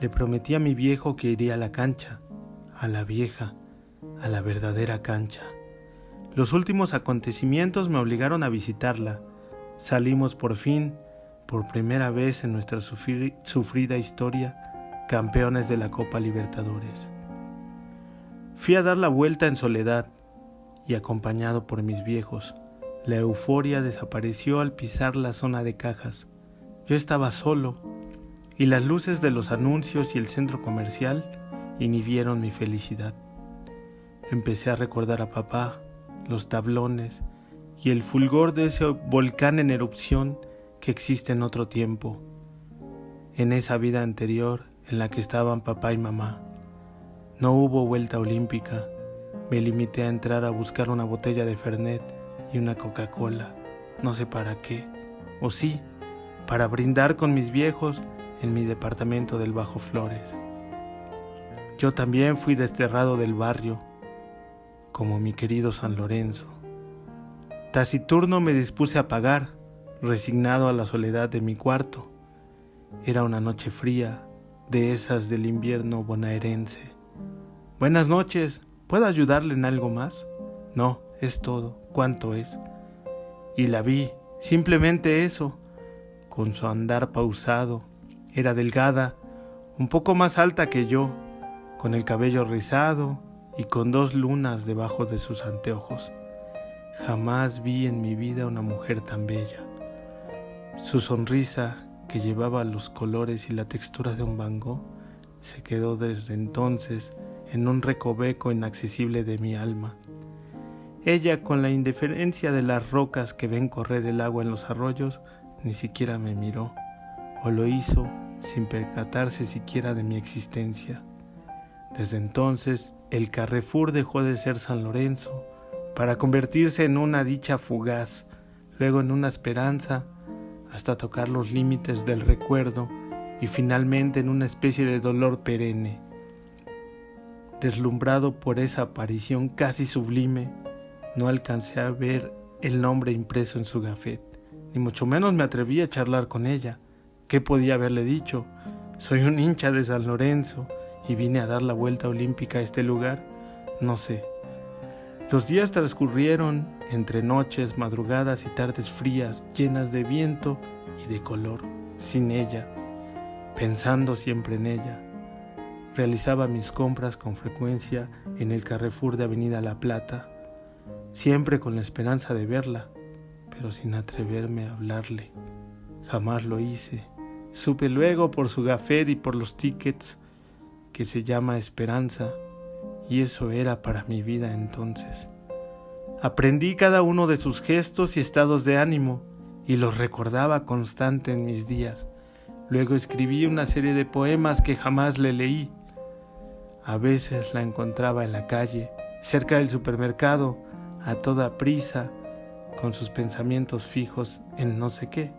Le prometí a mi viejo que iría a la cancha, a la vieja, a la verdadera cancha. Los últimos acontecimientos me obligaron a visitarla. Salimos por fin, por primera vez en nuestra sufrida historia, campeones de la Copa Libertadores. Fui a dar la vuelta en soledad y acompañado por mis viejos. La euforia desapareció al pisar la zona de cajas. Yo estaba solo y las luces de los anuncios y el centro comercial inhibieron mi felicidad. Empecé a recordar a papá, los tablones y el fulgor de ese volcán en erupción que existe en otro tiempo, en esa vida anterior en la que estaban papá y mamá. No hubo vuelta olímpica, me limité a entrar a buscar una botella de Fernet y una Coca-Cola, no sé para qué, o sí, para brindar con mis viejos en mi departamento del Bajo Flores. Yo también fui desterrado del barrio, como mi querido San Lorenzo. Taciturno me dispuse a pagar, resignado a la soledad de mi cuarto. Era una noche fría, de esas del invierno bonaerense. Buenas noches, ¿puedo ayudarle en algo más? No, es todo. ¿Cuánto es? Y la vi, simplemente eso, con su andar pausado. Era delgada, un poco más alta que yo, con el cabello rizado y con 2 lunas debajo de sus anteojos. Jamás vi en mi vida una mujer tan bella. Su sonrisa, que llevaba los colores y la textura de un Van Gogh, se quedó desde entonces en un recoveco inaccesible de mi alma. Ella, con la indiferencia de las rocas que ven correr el agua en los arroyos, ni siquiera me miró, o lo hizo sin percatarse siquiera de mi existencia. Desde entonces, el Carrefour dejó de ser San Lorenzo, para convertirse en una dicha fugaz, luego en una esperanza, hasta tocar los límites del recuerdo, y finalmente en una especie de dolor perenne. Deslumbrado por esa aparición casi sublime, no alcancé a ver el nombre impreso en su gafet, ni mucho menos me atreví a charlar con ella. ¿Qué podía haberle dicho? Soy un hincha de San Lorenzo y vine a dar la vuelta olímpica a este lugar. No sé. Los días transcurrieron entre noches, madrugadas y tardes frías, llenas de viento y de color, sin ella, pensando siempre en ella. Realizaba mis compras con frecuencia en el Carrefour de Avenida La Plata, siempre con la esperanza de verla, pero sin atreverme a hablarle. Jamás lo hice. Supe luego por su gafet y por los tickets que se llama Esperanza, y eso era para mi vida entonces. Aprendí cada uno de sus gestos y estados de ánimo, y los recordaba constante en mis días. Luego escribí una serie de poemas que jamás le leí. A veces la encontraba en la calle, cerca del supermercado, a toda prisa, con sus pensamientos fijos en no sé qué.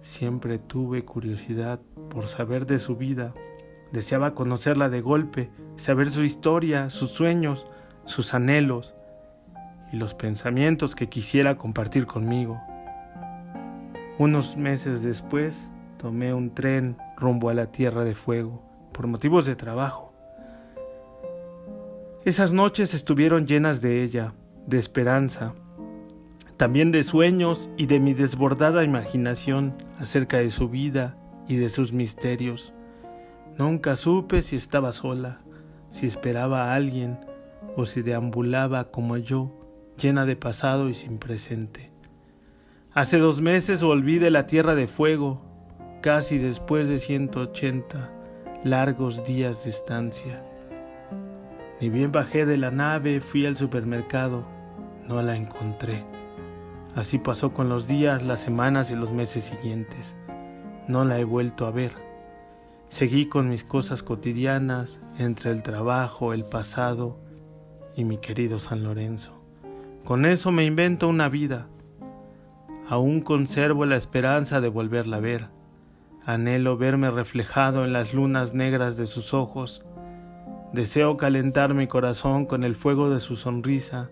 Siempre tuve curiosidad por saber de su vida. Deseaba conocerla de golpe, saber su historia, sus sueños, sus anhelos y los pensamientos que quisiera compartir conmigo. Unos meses después, tomé un tren rumbo a la Tierra de Fuego, por motivos de trabajo. Esas noches estuvieron llenas de ella, de esperanza, también de sueños y de mi desbordada imaginación acerca de su vida y de sus misterios. Nunca supe si estaba sola, si esperaba a alguien o si deambulaba como yo, llena de pasado y sin presente. Hace 2 meses volví de la Tierra de Fuego, casi después de 180 largos días de estancia. Ni bien bajé de la nave, fui al supermercado, no la encontré. Así pasó con los días, las semanas y los meses siguientes. No la he vuelto a ver. Seguí con mis cosas cotidianas, entre el trabajo, el pasado y mi querido San Lorenzo. Con eso me invento una vida. Aún conservo la esperanza de volverla a ver. Anhelo verme reflejado en las lunas negras de sus ojos. Deseo calentar mi corazón con el fuego de su sonrisa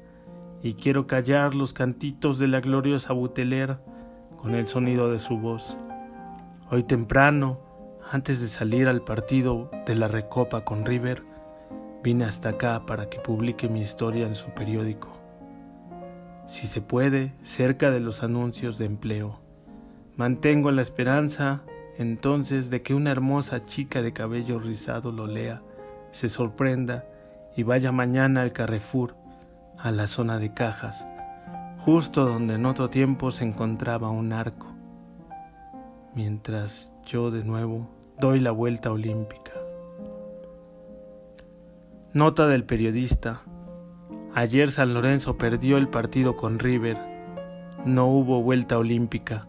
y quiero callar los cantitos de la gloriosa Buteler con el sonido de su voz. Hoy temprano, antes de salir al partido de la Recopa con River, vine hasta acá para que publique mi historia en su periódico. Si se puede, cerca de los anuncios de empleo. Mantengo la esperanza, entonces, de que una hermosa chica de cabello rizado lo lea, se sorprenda y vaya mañana al Carrefour, a la zona de cajas, justo donde en otro tiempo se encontraba un arco, mientras yo de nuevo doy la vuelta olímpica. Nota del periodista: ayer San Lorenzo perdió el partido con River, no hubo vuelta olímpica.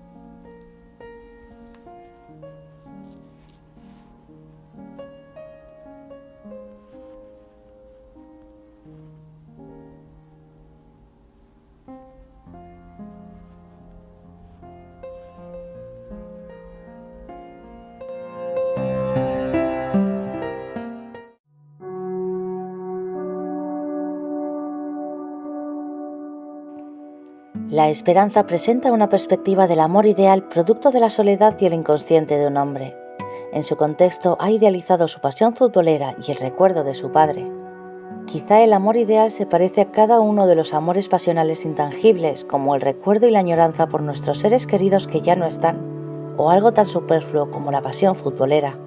La esperanza presenta una perspectiva del amor ideal producto de la soledad y el inconsciente de un hombre. En su contexto ha idealizado su pasión futbolera y el recuerdo de su padre. Quizá el amor ideal se parece a cada uno de los amores pasionales intangibles, como el recuerdo y la añoranza por nuestros seres queridos que ya no están, o algo tan superfluo como la pasión futbolera.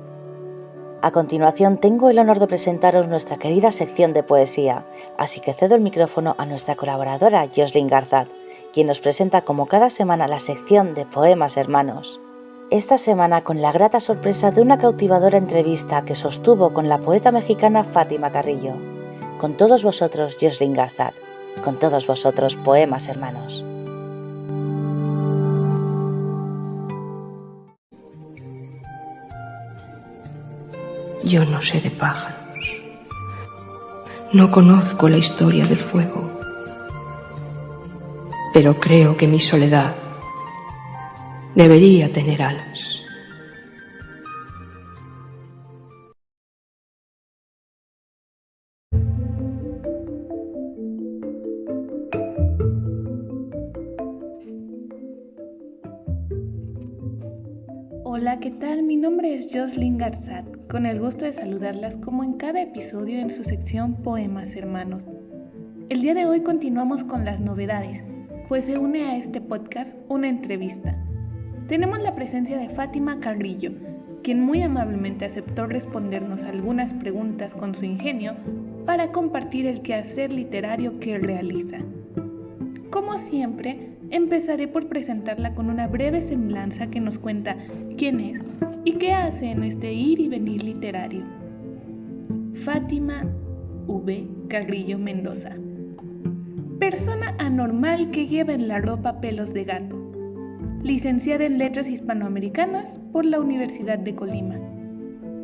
A continuación tengo el honor de presentaros nuestra querida sección de poesía, así que cedo el micrófono a nuestra colaboradora Jocelyn Garzat, quien nos presenta como cada semana la sección de Poemas Hermanos. Esta semana con la grata sorpresa de una cautivadora entrevista que sostuvo con la poeta mexicana Fátima Carrillo. Con todos vosotros, Jocelyn Garzat. Con todos vosotros, Poemas Hermanos. Yo no sé de pájaros. No conozco la historia del fuego. Pero creo que mi soledad debería tener alas. Hola, ¿qué tal? Mi nombre es Jocelyn Garzat, con el gusto de saludarlas como en cada episodio en su sección Poemas Hermanos. El día de hoy continuamos con las novedades, pues se une a este podcast una entrevista. Tenemos la presencia de Fátima Carrillo, quien muy amablemente aceptó respondernos algunas preguntas con su ingenio para compartir el quehacer literario que realiza. Como siempre, empezaré por presentarla con una breve semblanza que nos cuenta quién es y qué hace en este ir y venir literario. Fátima V. Carrillo Mendoza. Persona anormal que lleva en la ropa pelos de gato. Licenciada en Letras Hispanoamericanas por la Universidad de Colima.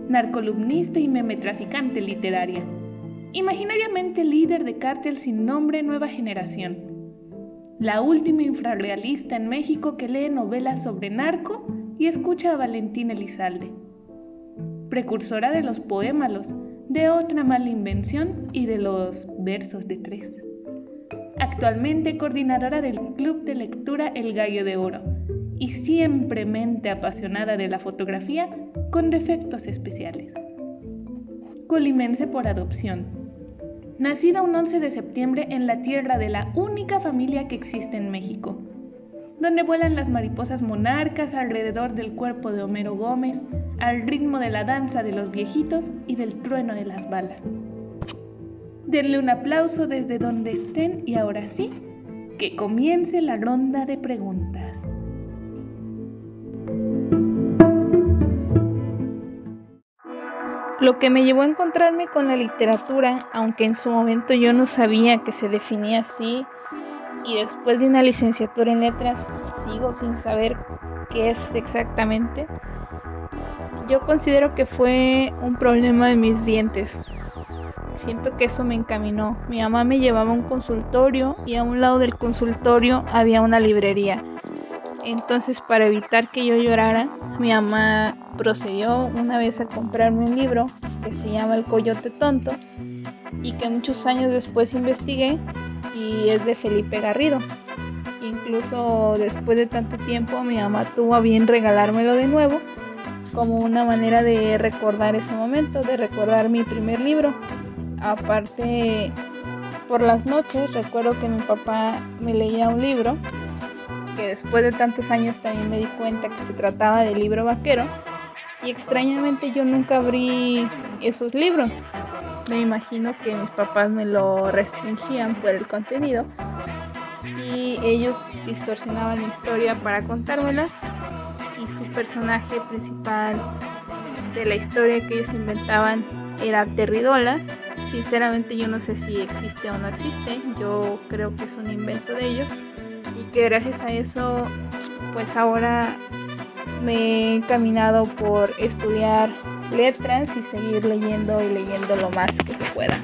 Narcolumnista y memetraficante literaria. Imaginariamente líder de cártel sin nombre Nueva Generación. La última infrarrealista en México que lee novelas sobre narco y escucha a Valentín Elizalde. Precursora de los poémalos, de Otra mala invención y de los versos de tres. Actualmente coordinadora del Club de Lectura El Gallo de Oro y siempre mente apasionada de la fotografía con defectos especiales. Colimense por adopción. Nacida un 11 de septiembre en la tierra de la única familia que existe en México, donde vuelan las mariposas monarcas alrededor del cuerpo de Homero Gómez, al ritmo de la danza de los viejitos y del trueno de las balas. Denle un aplauso desde donde estén y ahora sí, que comience la ronda de preguntas. Lo que me llevó a encontrarme con la literatura, aunque en su momento yo no sabía que se definía así, y después de una licenciatura en letras sigo sin saber qué es exactamente, yo considero que fue un problema de mis dientes. Siento que eso me encaminó. Mi mamá me llevaba a un consultorio y a un lado del consultorio había una librería. Entonces, para evitar que yo llorara, mi mamá procedió una vez a comprarme un libro que se llama El Coyote Tonto y que muchos años después investigué y es de Felipe Garrido. Incluso después de tanto tiempo mi mamá tuvo a bien regalármelo de nuevo como una manera de recordar ese momento, de recordar mi primer libro. Aparte, por las noches recuerdo que mi papá me leía un libro que después de tantos años también me di cuenta que se trataba de libro vaquero y extrañamente yo nunca abrí esos libros. Me imagino que mis papás me lo restringían por el contenido y ellos distorsionaban la historia para contármelas y su personaje principal de la historia que ellos inventaban era Terridola. Sinceramente yo no sé si existe o no existe, yo creo que es un invento de ellos y que gracias a eso pues ahora me he encaminado por estudiar letras y seguir leyendo y leyendo lo más que se pueda.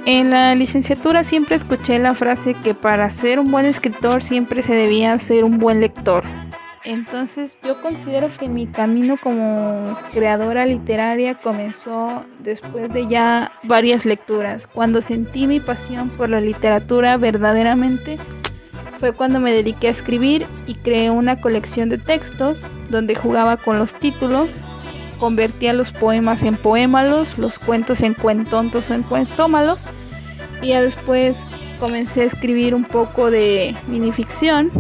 En la licenciatura siempre escuché la frase que para ser un buen escritor siempre se debía ser un buen lector. Entonces yo considero que mi camino como creadora literaria comenzó después de ya varias lecturas. Cuando sentí mi pasión por la literatura verdaderamente fue cuando me dediqué a escribir y creé una colección de textos donde jugaba con los títulos, convertía los poemas en poémalos, los cuentos en cuentontos o en cuentómalos y ya después comencé a escribir un poco de minificción,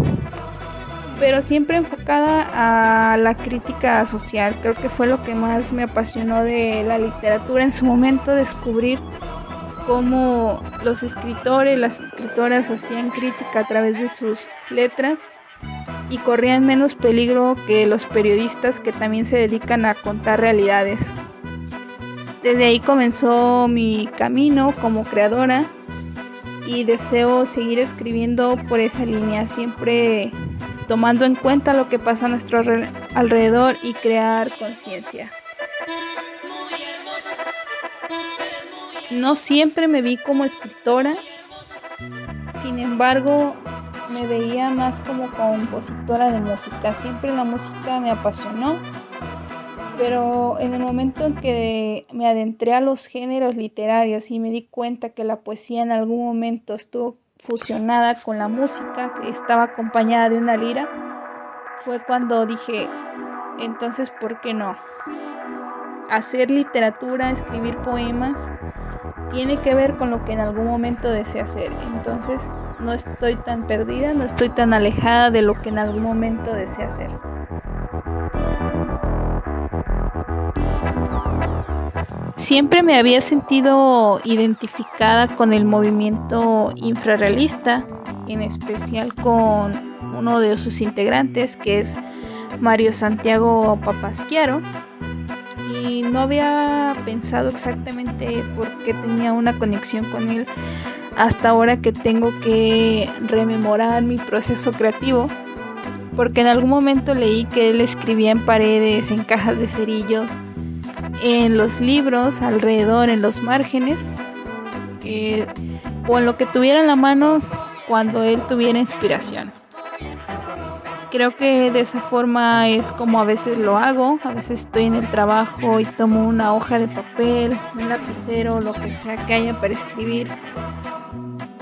pero siempre enfocada a la crítica social. Creo que fue lo que más me apasionó de la literatura en su momento, descubrir cómo los escritores, las escritoras hacían crítica a través de sus letras y corrían menos peligro que los periodistas que también se dedican a contar realidades. Desde ahí comenzó mi camino como creadora y deseo seguir escribiendo por esa línea, siempre tomando en cuenta lo que pasa a nuestro alrededor y crear conciencia. No siempre me vi como escritora, sin embargo me veía más como compositora de música. Siempre la música me apasionó, pero en el momento en que me adentré a los géneros literarios y me di cuenta que la poesía en algún momento estuvo fusionada con la música, que estaba acompañada de una lira, fue cuando dije, entonces, ¿por qué no? Hacer literatura, escribir poemas, tiene que ver con lo que en algún momento deseo hacer. Entonces, no estoy tan perdida, no estoy tan alejada de lo que en algún momento deseo hacer. Siempre me había sentido identificada con el movimiento infrarrealista, en especial con uno de sus integrantes, que es Mario Santiago Papasquiaro, y no había pensado exactamente por qué tenía una conexión con él hasta ahora que tengo que rememorar mi proceso creativo, porque en algún momento leí que él escribía en paredes, en cajas de cerillos, en los libros, alrededor, en los márgenes, o en lo que tuviera en la mano cuando él tuviera inspiración. Creo que de esa forma es como a veces lo hago. A veces estoy en el trabajo y tomo una hoja de papel, un lapicero, lo que sea que haya para escribir,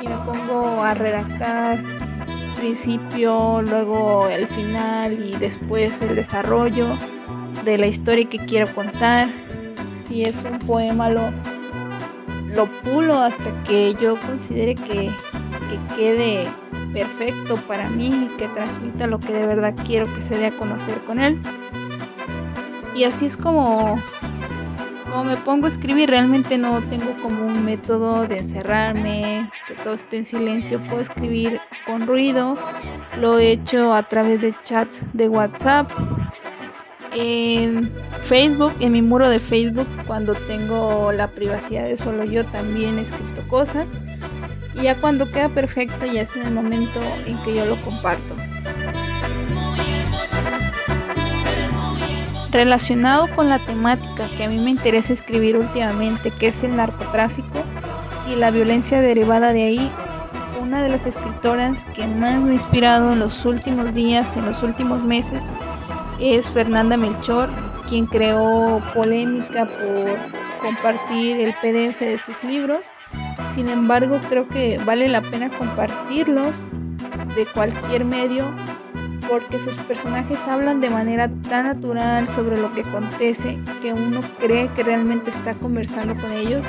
y me pongo a redactar principio, luego el final y después el desarrollo de la historia que quiero contar. Si es un poema, lo pulo hasta que yo considere que quede perfecto para mí y que transmita lo que de verdad quiero que se dé a conocer con él. Y así es como me pongo a escribir. Realmente no tengo como un método de encerrarme, que todo esté en silencio. Puedo escribir con ruido. Lo he hecho a través de chats de WhatsApp, en Facebook, en mi muro de Facebook, cuando tengo la privacidad de solo yo, también he escrito cosas. Y ya cuando queda perfecto, ya es en el momento en que yo lo comparto. Relacionado con la temática que a mí me interesa escribir últimamente, que es el narcotráfico y la violencia derivada de ahí, una de las escritoras que más me ha inspirado en los últimos días, en los últimos meses, es Fernanda Melchor, quien creó polémica por compartir el PDF de sus libros. Sin embargo, creo que vale la pena compartirlos de cualquier medio, porque sus personajes hablan de manera tan natural sobre lo que acontece que uno cree que realmente está conversando con ellos.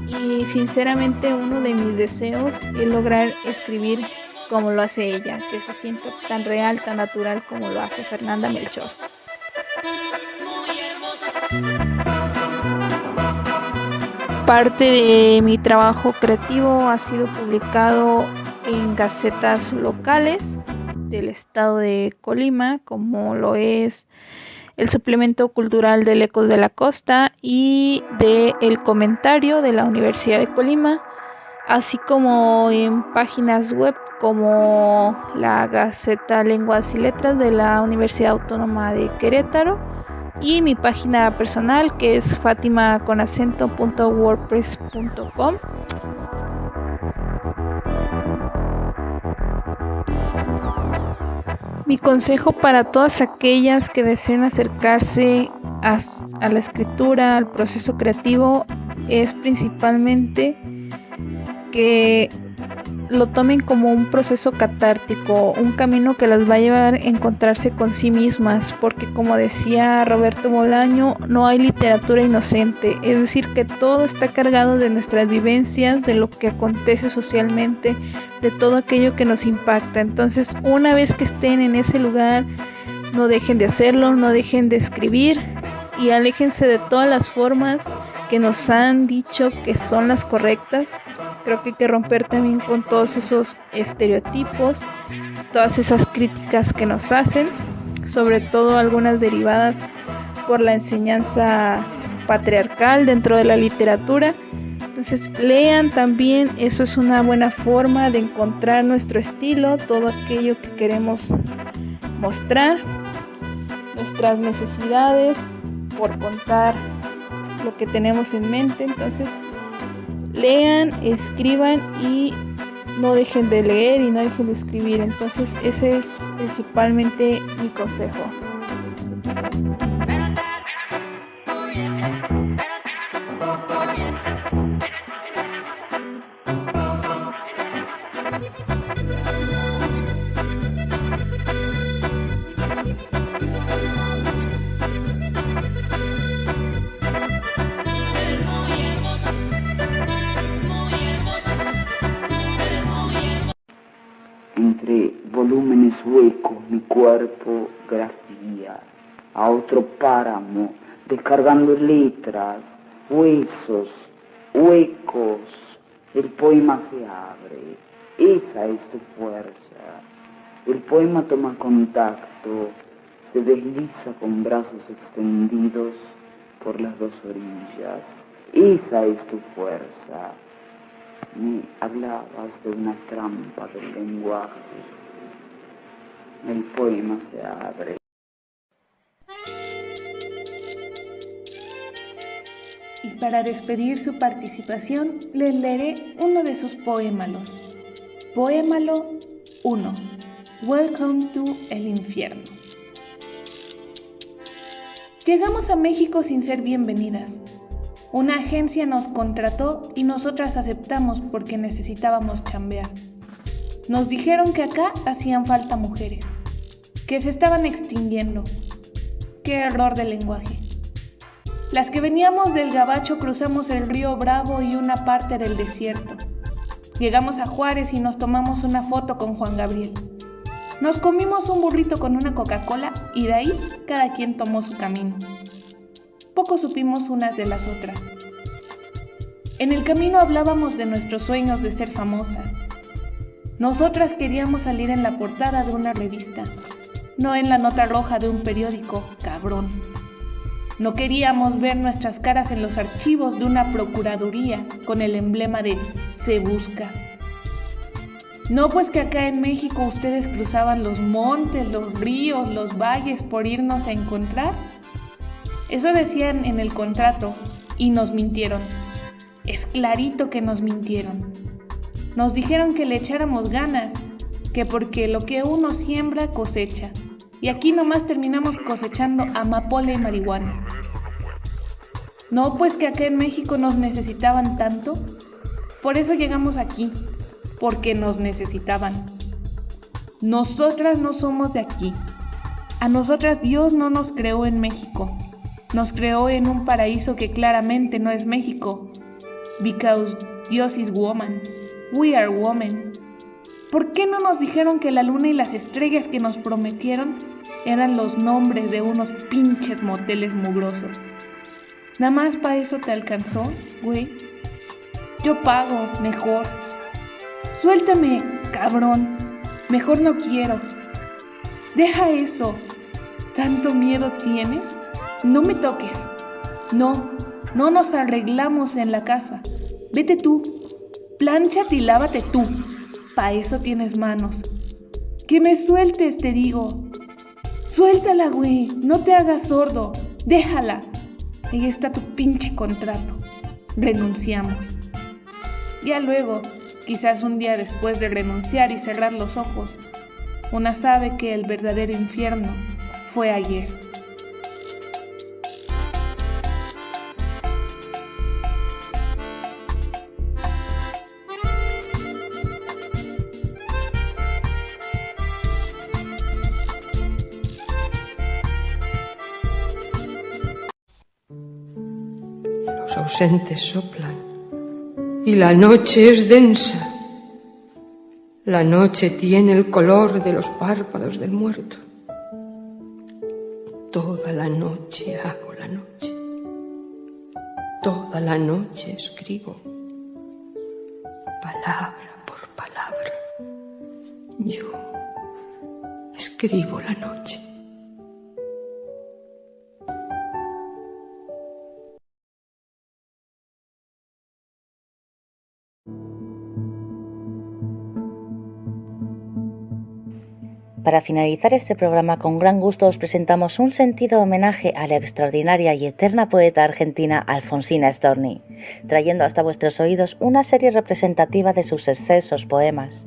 Y sinceramente, uno de mis deseos es lograr escribir como lo hace ella, que se sienta tan real, tan natural como lo hace Fernanda Melchor. Parte de mi trabajo creativo ha sido publicado en gacetas locales del estado de Colima, como lo es el suplemento cultural del Ecos de la Costa y de El Comentario de la Universidad de Colima, así como en páginas web como la Gaceta Lenguas y Letras de la Universidad Autónoma de Querétaro, y mi página personal, que es fatimaconacento.wordpress.com. Mi consejo para todas aquellas que deseen acercarse a la escritura, al proceso creativo, es principalmente que lo tomen como un proceso catártico, un camino que las va a llevar a encontrarse con sí mismas, porque como decía Roberto Bolaño, no hay literatura inocente, es decir, que todo está cargado de nuestras vivencias, de lo que acontece socialmente, de todo aquello que nos impacta. Entonces, una vez que estén en ese lugar, no dejen de hacerlo, no dejen de escribir y aléjense de todas las formas que nos han dicho que son las correctas. Creo que hay que romper también con todos esos estereotipos, todas esas críticas que nos hacen, sobre todo algunas derivadas por la enseñanza patriarcal dentro de la literatura. Entonces lean también, eso es una buena forma de encontrar nuestro estilo, todo aquello que queremos mostrar, nuestras necesidades por contar lo que tenemos en mente. Entonces lean, escriban y no dejen de leer y no dejen de escribir. Entonces ese es principalmente mi consejo. huecos mi cuerpo grafía, a otro páramo, descargando letras, huesos, huecos, el poema se abre, esa es tu fuerza. El poema toma contacto, se desliza con brazos extendidos por las dos orillas, esa es tu fuerza. Me hablabas de una trampa del lenguaje, el poema se abre. Y para despedir su participación, les leeré uno de sus poémalos. Poémalo 1. Welcome to el infierno. Llegamos a México sin ser bienvenidas. Una agencia nos contrató y nosotras aceptamos porque necesitábamos chambear. Nos dijeron que acá hacían falta mujeres, que se estaban extinguiendo. ¡Qué error de lenguaje! Las que veníamos del Gabacho cruzamos el río Bravo y una parte del desierto. Llegamos a Juárez y nos tomamos una foto con Juan Gabriel. Nos comimos un burrito con una Coca-Cola y de ahí cada quien tomó su camino. Poco supimos unas de las otras. En el camino hablábamos de nuestros sueños de ser famosas. Nosotras queríamos salir en la portada de una revista, no en la nota roja de un periódico, cabrón. No queríamos ver nuestras caras en los archivos de una procuraduría con el emblema de Se Busca. No, pues que acá en México ustedes cruzaban los montes, los ríos, los valles por irnos a encontrar. Eso decían en el contrato y nos mintieron. Es clarito que nos mintieron. Nos dijeron que le echáramos ganas, que porque lo que uno siembra cosecha. Y aquí nomás terminamos cosechando amapola y marihuana. No, pues que acá en México nos necesitaban tanto. Por eso llegamos aquí, porque nos necesitaban. Nosotras no somos de aquí. A nosotras Dios no nos creó en México. Nos creó en un paraíso que claramente no es México. Because Dios is woman. We are women. ¿Por qué no nos dijeron que la luna y las estrellas que nos prometieron eran los nombres de unos pinches moteles mugrosos? ¿Nada más para eso te alcanzó, güey? Yo pago, mejor. Suéltame, cabrón. Mejor no quiero. Deja eso. ¿Tanto miedo tienes? No me toques. No nos arreglamos en la casa. Vete tú. Plánchate y lávate tú. Pa' eso tienes manos. Que me sueltes, te digo. Suéltala, güey. No te hagas sordo. Déjala. Ahí está tu pinche contrato. Renunciamos. Ya luego, quizás un día después de renunciar y cerrar los ojos, una sabe que el verdadero infierno fue ayer. Los ausentes soplan y la noche es densa. La noche tiene el color de los párpados del muerto. Toda la noche hago la noche. Toda la noche escribo, palabra por palabra. Yo escribo la noche. Para finalizar este programa, con gran gusto os presentamos un sentido homenaje a la extraordinaria y eterna poeta argentina Alfonsina Storni, trayendo hasta vuestros oídos una serie representativa de sus excesos poemas.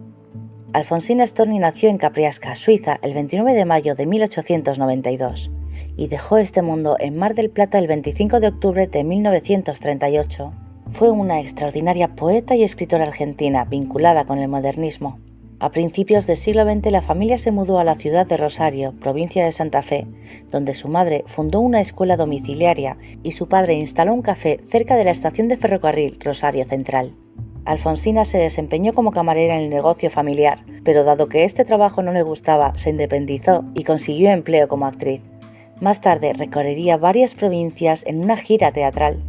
Alfonsina Storni nació en Capriasca, Suiza, el 29 de mayo de 1892 y dejó este mundo en Mar del Plata el 25 de octubre de 1938. Fue una extraordinaria poeta y escritora argentina vinculada con el modernismo. A principios del siglo XX la familia se mudó a la ciudad de Rosario, provincia de Santa Fe, donde su madre fundó una escuela domiciliaria y su padre instaló un café cerca de la estación de ferrocarril Rosario Central. Alfonsina se desempeñó como camarera en el negocio familiar, pero dado que este trabajo no le gustaba, se independizó y consiguió empleo como actriz. Más tarde recorrería varias provincias en una gira teatral.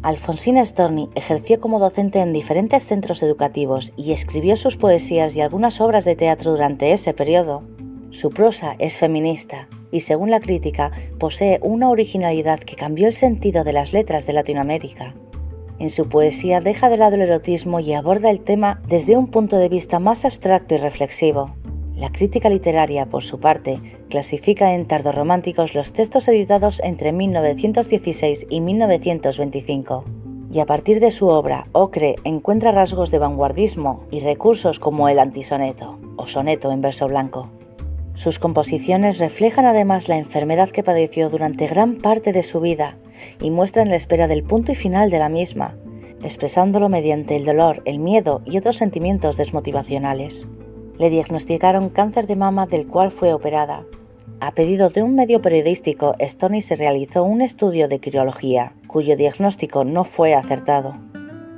Alfonsina Storni ejerció como docente en diferentes centros educativos y escribió sus poesías y algunas obras de teatro durante ese periodo. Su prosa es feminista y, según la crítica, posee una originalidad que cambió el sentido de las letras de Latinoamérica. En su poesía deja de lado el erotismo y aborda el tema desde un punto de vista más abstracto y reflexivo. La crítica literaria, por su parte, clasifica en tardorrománticos los textos editados entre 1916 y 1925, y a partir de su obra, Ocre encuentra rasgos de vanguardismo y recursos como el antisoneto, o soneto en verso blanco. Sus composiciones reflejan además la enfermedad que padeció durante gran parte de su vida y muestran la espera del punto y final de la misma, expresándolo mediante el dolor, el miedo y otros sentimientos desmotivacionales. Le diagnosticaron cáncer de mama, del cual fue operada. A pedido de un medio periodístico, Storni se realizó un estudio de criología, cuyo diagnóstico no fue acertado.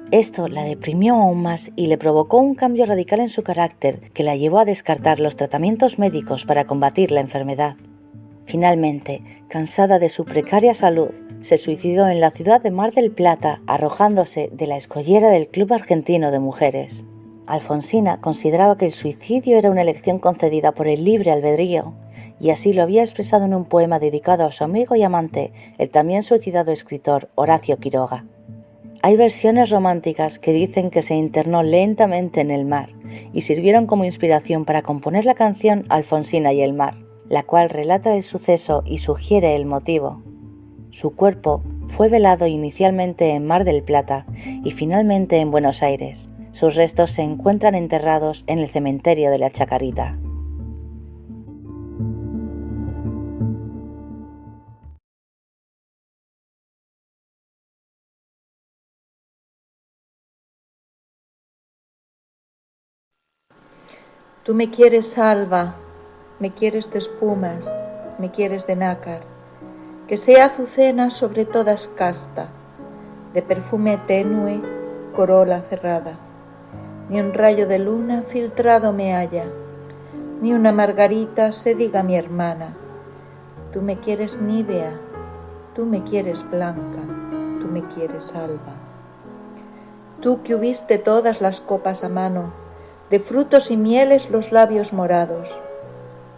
Esto la deprimió aún más y le provocó un cambio radical en su carácter que la llevó a descartar los tratamientos médicos para combatir la enfermedad. Finalmente, cansada de su precaria salud, se suicidó en la ciudad de Mar del Plata, arrojándose de la escollera del Club Argentino de Mujeres. Alfonsina consideraba que el suicidio era una elección concedida por el libre albedrío, y así lo había expresado en un poema dedicado a su amigo y amante, el también suicidado escritor Horacio Quiroga. Hay versiones románticas que dicen que se internó lentamente en el mar y sirvieron como inspiración para componer la canción Alfonsina y el mar, la cual relata el suceso y sugiere el motivo. Su cuerpo fue velado inicialmente en Mar del Plata y finalmente en Buenos Aires. Sus restos se encuentran enterrados en el cementerio de la Chacarita. Tú me quieres alba, me quieres de espumas, me quieres de nácar, que sea azucena sobre todas casta, de perfume tenue, corola cerrada. Ni un rayo de luna filtrado me halla, ni una margarita se diga mi hermana. Tú me quieres nívea, tú me quieres blanca, tú me quieres alba. Tú que hubiste todas las copas a mano, de frutos y mieles los labios morados,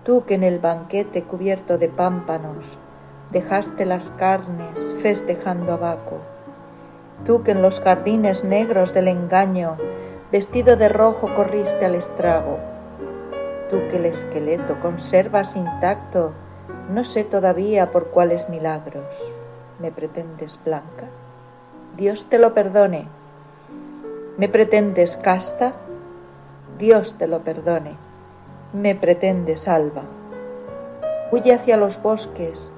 tú que en el banquete cubierto de pámpanos dejaste las carnes festejando a Baco, tú que en los jardines negros del engaño vestido de rojo corriste al estrago, tú que el esqueleto conservas intacto, no sé todavía por cuáles milagros, ¿me pretendes blanca? Dios te lo perdone. ¿Me pretendes casta? Dios te lo perdone. ¿Me pretendes alba? Huye hacia los bosques,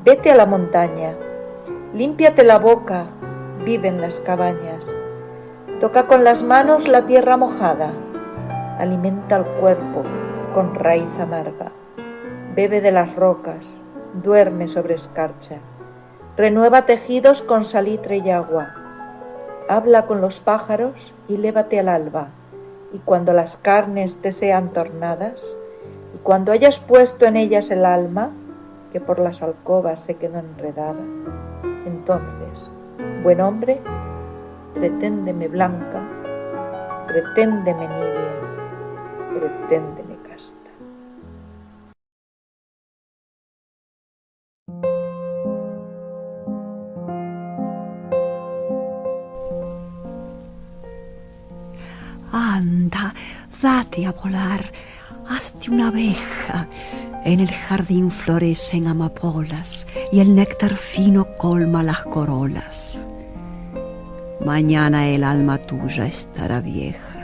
vete a la montaña, límpiate la boca, vive en las cabañas. Toca con las manos la tierra mojada, alimenta el cuerpo con raíz amarga, bebe de las rocas, duerme sobre escarcha, renueva tejidos con salitre y agua, habla con los pájaros y lévate al alba, y cuando las carnes te sean tornadas, y cuando hayas puesto en ellas el alma, que por las alcobas se quedó enredada, entonces, buen hombre, preténdeme blanca, preténdeme nívea, preténdeme casta. Anda, date a volar, hazte una abeja. En el jardín florecen amapolas y el néctar fino colma las corolas. Mañana el alma tuya estará vieja.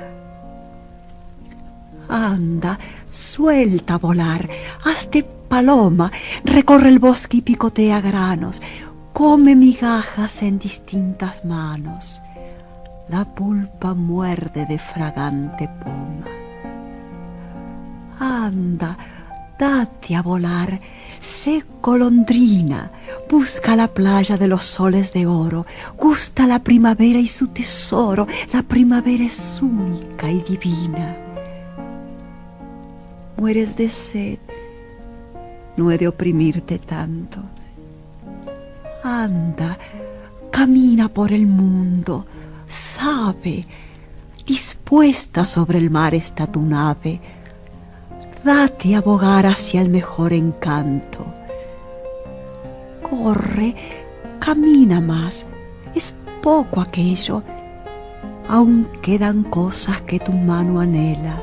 Anda, suelta a volar, hazte paloma, recorre el bosque y picotea granos, come migajas en distintas manos. La pulpa muerde de fragante poma. Anda, Date a volar, sé golondrina, busca la playa de los soles de oro, gusta la primavera y su tesoro, la primavera es única y divina. Mueres de sed, no he de oprimirte tanto. Anda, camina por el mundo, sabe, dispuesta sobre el mar está tu nave. Date a bogar hacia el mejor encanto. Corre, camina más, es poco aquello. Aún quedan cosas que tu mano anhela.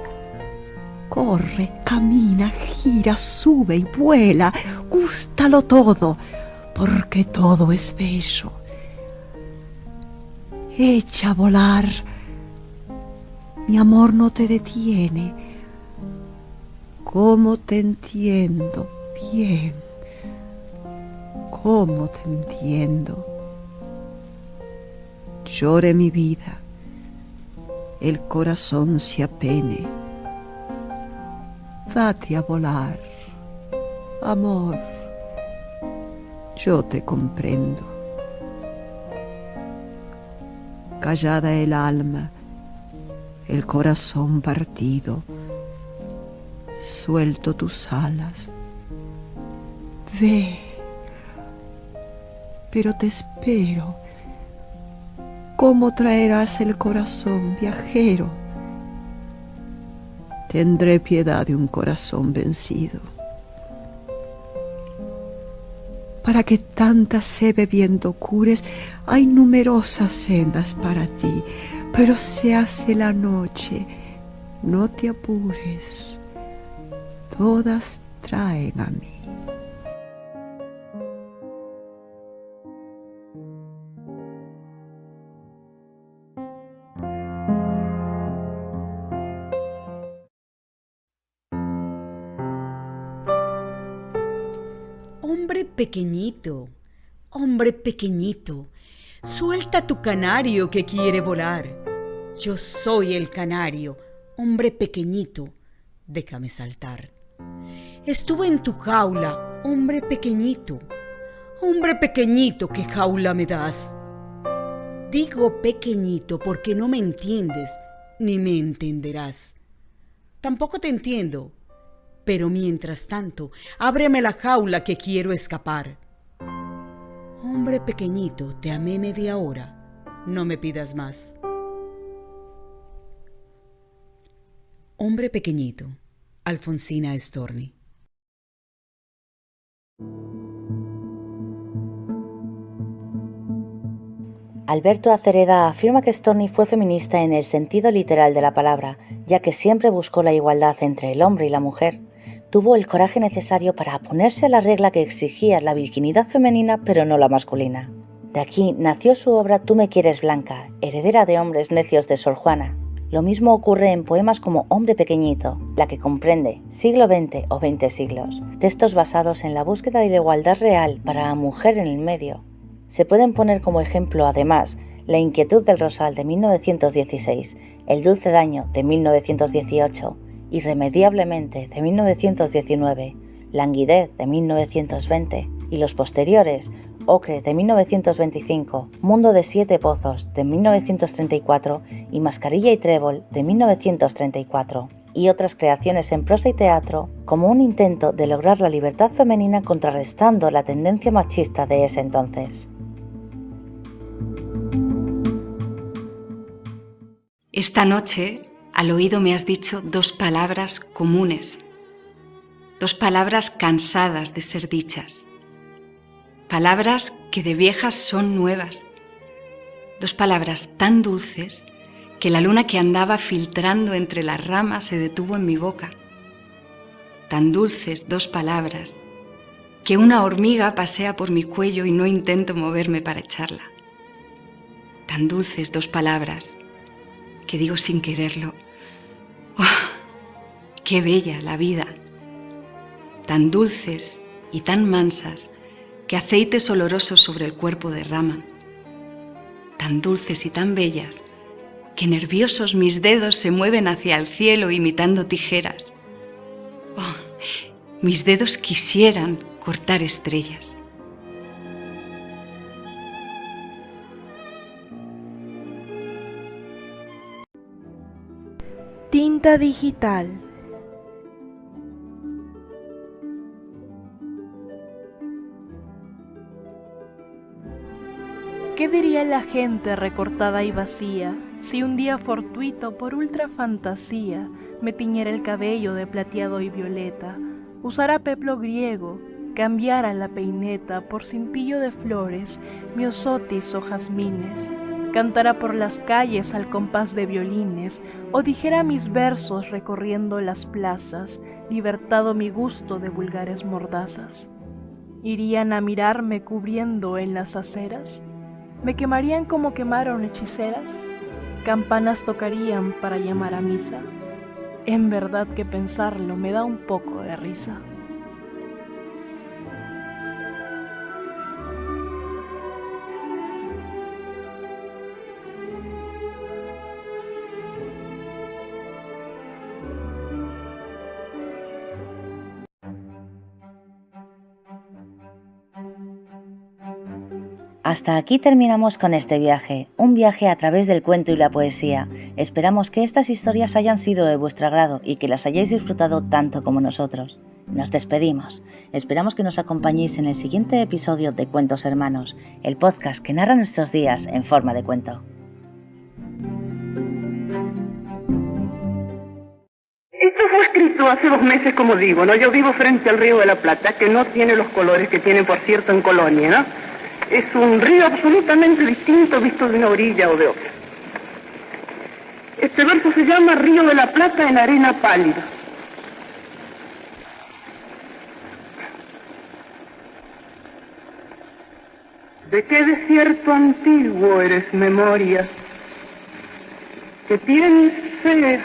Corre, camina, gira, sube y vuela, gústalo todo, porque todo es bello. Echa a volar, mi amor no te detiene. ¿Cómo te entiendo? Bien. ¿Cómo te entiendo? Llore mi vida, el corazón se apene. Date a volar, amor, yo te comprendo. Callada el alma, el corazón partido, suelto tus alas. Ve, pero te espero. ¿Cómo traerás el corazón, viajero? Tendré piedad de un corazón vencido. Para que tanta sed bebiendo cures, hay numerosas sendas para ti, pero se hace la noche, no te apures. Todas traen a mí. Hombre pequeñito, suelta tu canario que quiere volar. Yo soy el canario, hombre pequeñito, déjame saltar. Estuve en tu jaula, hombre pequeñito, ¿qué jaula me das? Digo pequeñito porque no me entiendes, ni me entenderás. Tampoco te entiendo, pero mientras tanto, ábreme la jaula que quiero escapar. Hombre pequeñito, te amé media hora, no me pidas más. Hombre pequeñito, Alfonsina Storni. Alberto Acereda afirma que Storni fue feminista en el sentido literal de la palabra, ya que siempre buscó la igualdad entre el hombre y la mujer. Tuvo el coraje necesario para oponerse a la regla que exigía la virginidad femenina pero no la masculina. De aquí nació su obra Tú me quieres blanca, heredera de Hombres necios de Sor Juana. Lo mismo ocurre en poemas como Hombre pequeñito, la que comprende siglo XX o 20 siglos, textos basados en la búsqueda de la igualdad real para la mujer en el medio. Se pueden poner como ejemplo, además, La inquietud del rosal de 1916, El dulce daño de 1918, Irremediablemente de 1919, Languidez de 1920 y los posteriores, Ocre de 1925, Mundo de siete pozos de 1934 y Mascarilla y trébol de 1934, y otras creaciones en prosa y teatro como un intento de lograr la libertad femenina contrarrestando la tendencia machista de ese entonces. Esta noche, al oído me has dicho dos palabras comunes, dos palabras cansadas de ser dichas, palabras que de viejas son nuevas, dos palabras tan dulces que la luna que andaba filtrando entre las ramas se detuvo en mi boca, tan dulces dos palabras que una hormiga pasea por mi cuello y no intento moverme para echarla, tan dulces dos palabras que digo sin quererlo, ¡oh, qué bella la vida! Tan dulces y tan mansas que aceites olorosos sobre el cuerpo derraman, tan dulces y tan bellas que nerviosos mis dedos se mueven hacia el cielo imitando tijeras. ¡Oh, mis dedos quisieran cortar estrellas. Tinta digital. ¿Qué diría la gente recortada y vacía si un día fortuito por ultra fantasía me tiñera el cabello de plateado y violeta, usara peplo griego, cambiara la peineta por cintillo de flores, miosotis o jazmines, cantara por las calles al compás de violines o dijera mis versos recorriendo las plazas, libertado mi gusto de vulgares mordazas? ¿Irían a mirarme cubriendo en las aceras? ¿Me quemarían como quemaron hechiceras? ¿Campanas tocarían para llamar a misa? En verdad que pensarlo me da un poco de risa. Hasta aquí terminamos con este viaje, un viaje a través del cuento y la poesía. Esperamos que estas historias hayan sido de vuestro agrado y que las hayáis disfrutado tanto como nosotros. Nos despedimos. Esperamos que nos acompañéis en el siguiente episodio de Cuentos Hermanos, el podcast que narra nuestros días en forma de cuento. Esto fue escrito hace 2 meses, como digo, ¿no? Yo vivo frente al Río de la Plata, que no tiene los colores que tiene, por cierto, en Colonia, ¿no? Es un río absolutamente distinto visto de una orilla o de otra. Este verso se llama Río de la Plata en arena pálida. ¿De qué desierto antiguo eres memoria? Que tienes sed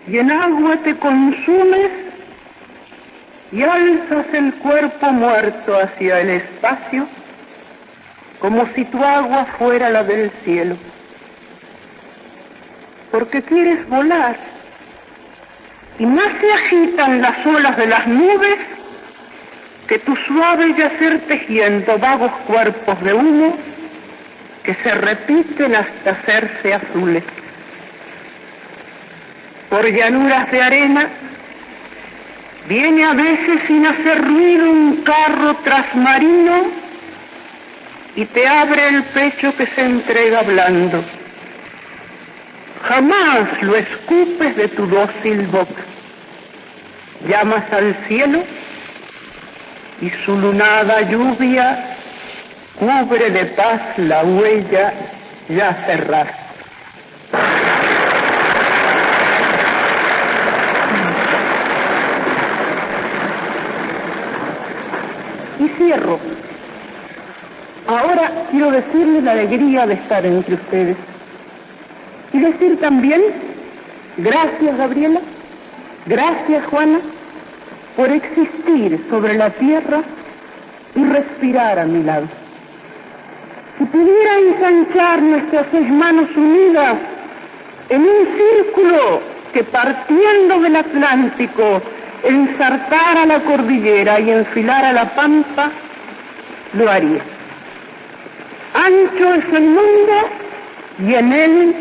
y en agua te consumes y alzas el cuerpo muerto hacia el espacio como si tu agua fuera la del cielo. Porque quieres volar y más se agitan las olas de las nubes que tu suave yacer tejiendo vagos cuerpos de humo que se repiten hasta hacerse azules. Por llanuras de arena viene a veces sin hacer ruido un carro trasmarino y te abre el pecho que se entrega blando. Jamás lo escupes de tu dócil boca. Llamas al cielo y su lunada lluvia cubre de paz la huella ya cerrada. Y cierro. Ahora quiero decirles la alegría de estar entre ustedes. Y decir también, gracias Gabriela, gracias Juana, por existir sobre la tierra y respirar a mi lado. Si pudiera ensanchar nuestras 6 manos unidas en un círculo que partiendo del Atlántico ensartara la cordillera y enfilara la pampa, lo haría. Ancho es el mundo y en él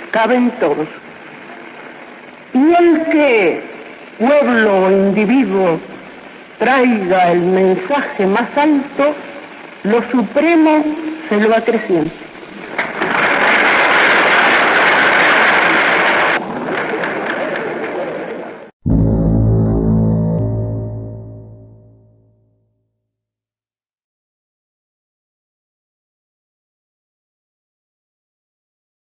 caben todos. Y el que, pueblo o individuo, traiga el mensaje más alto, lo supremo se lo acrecienta.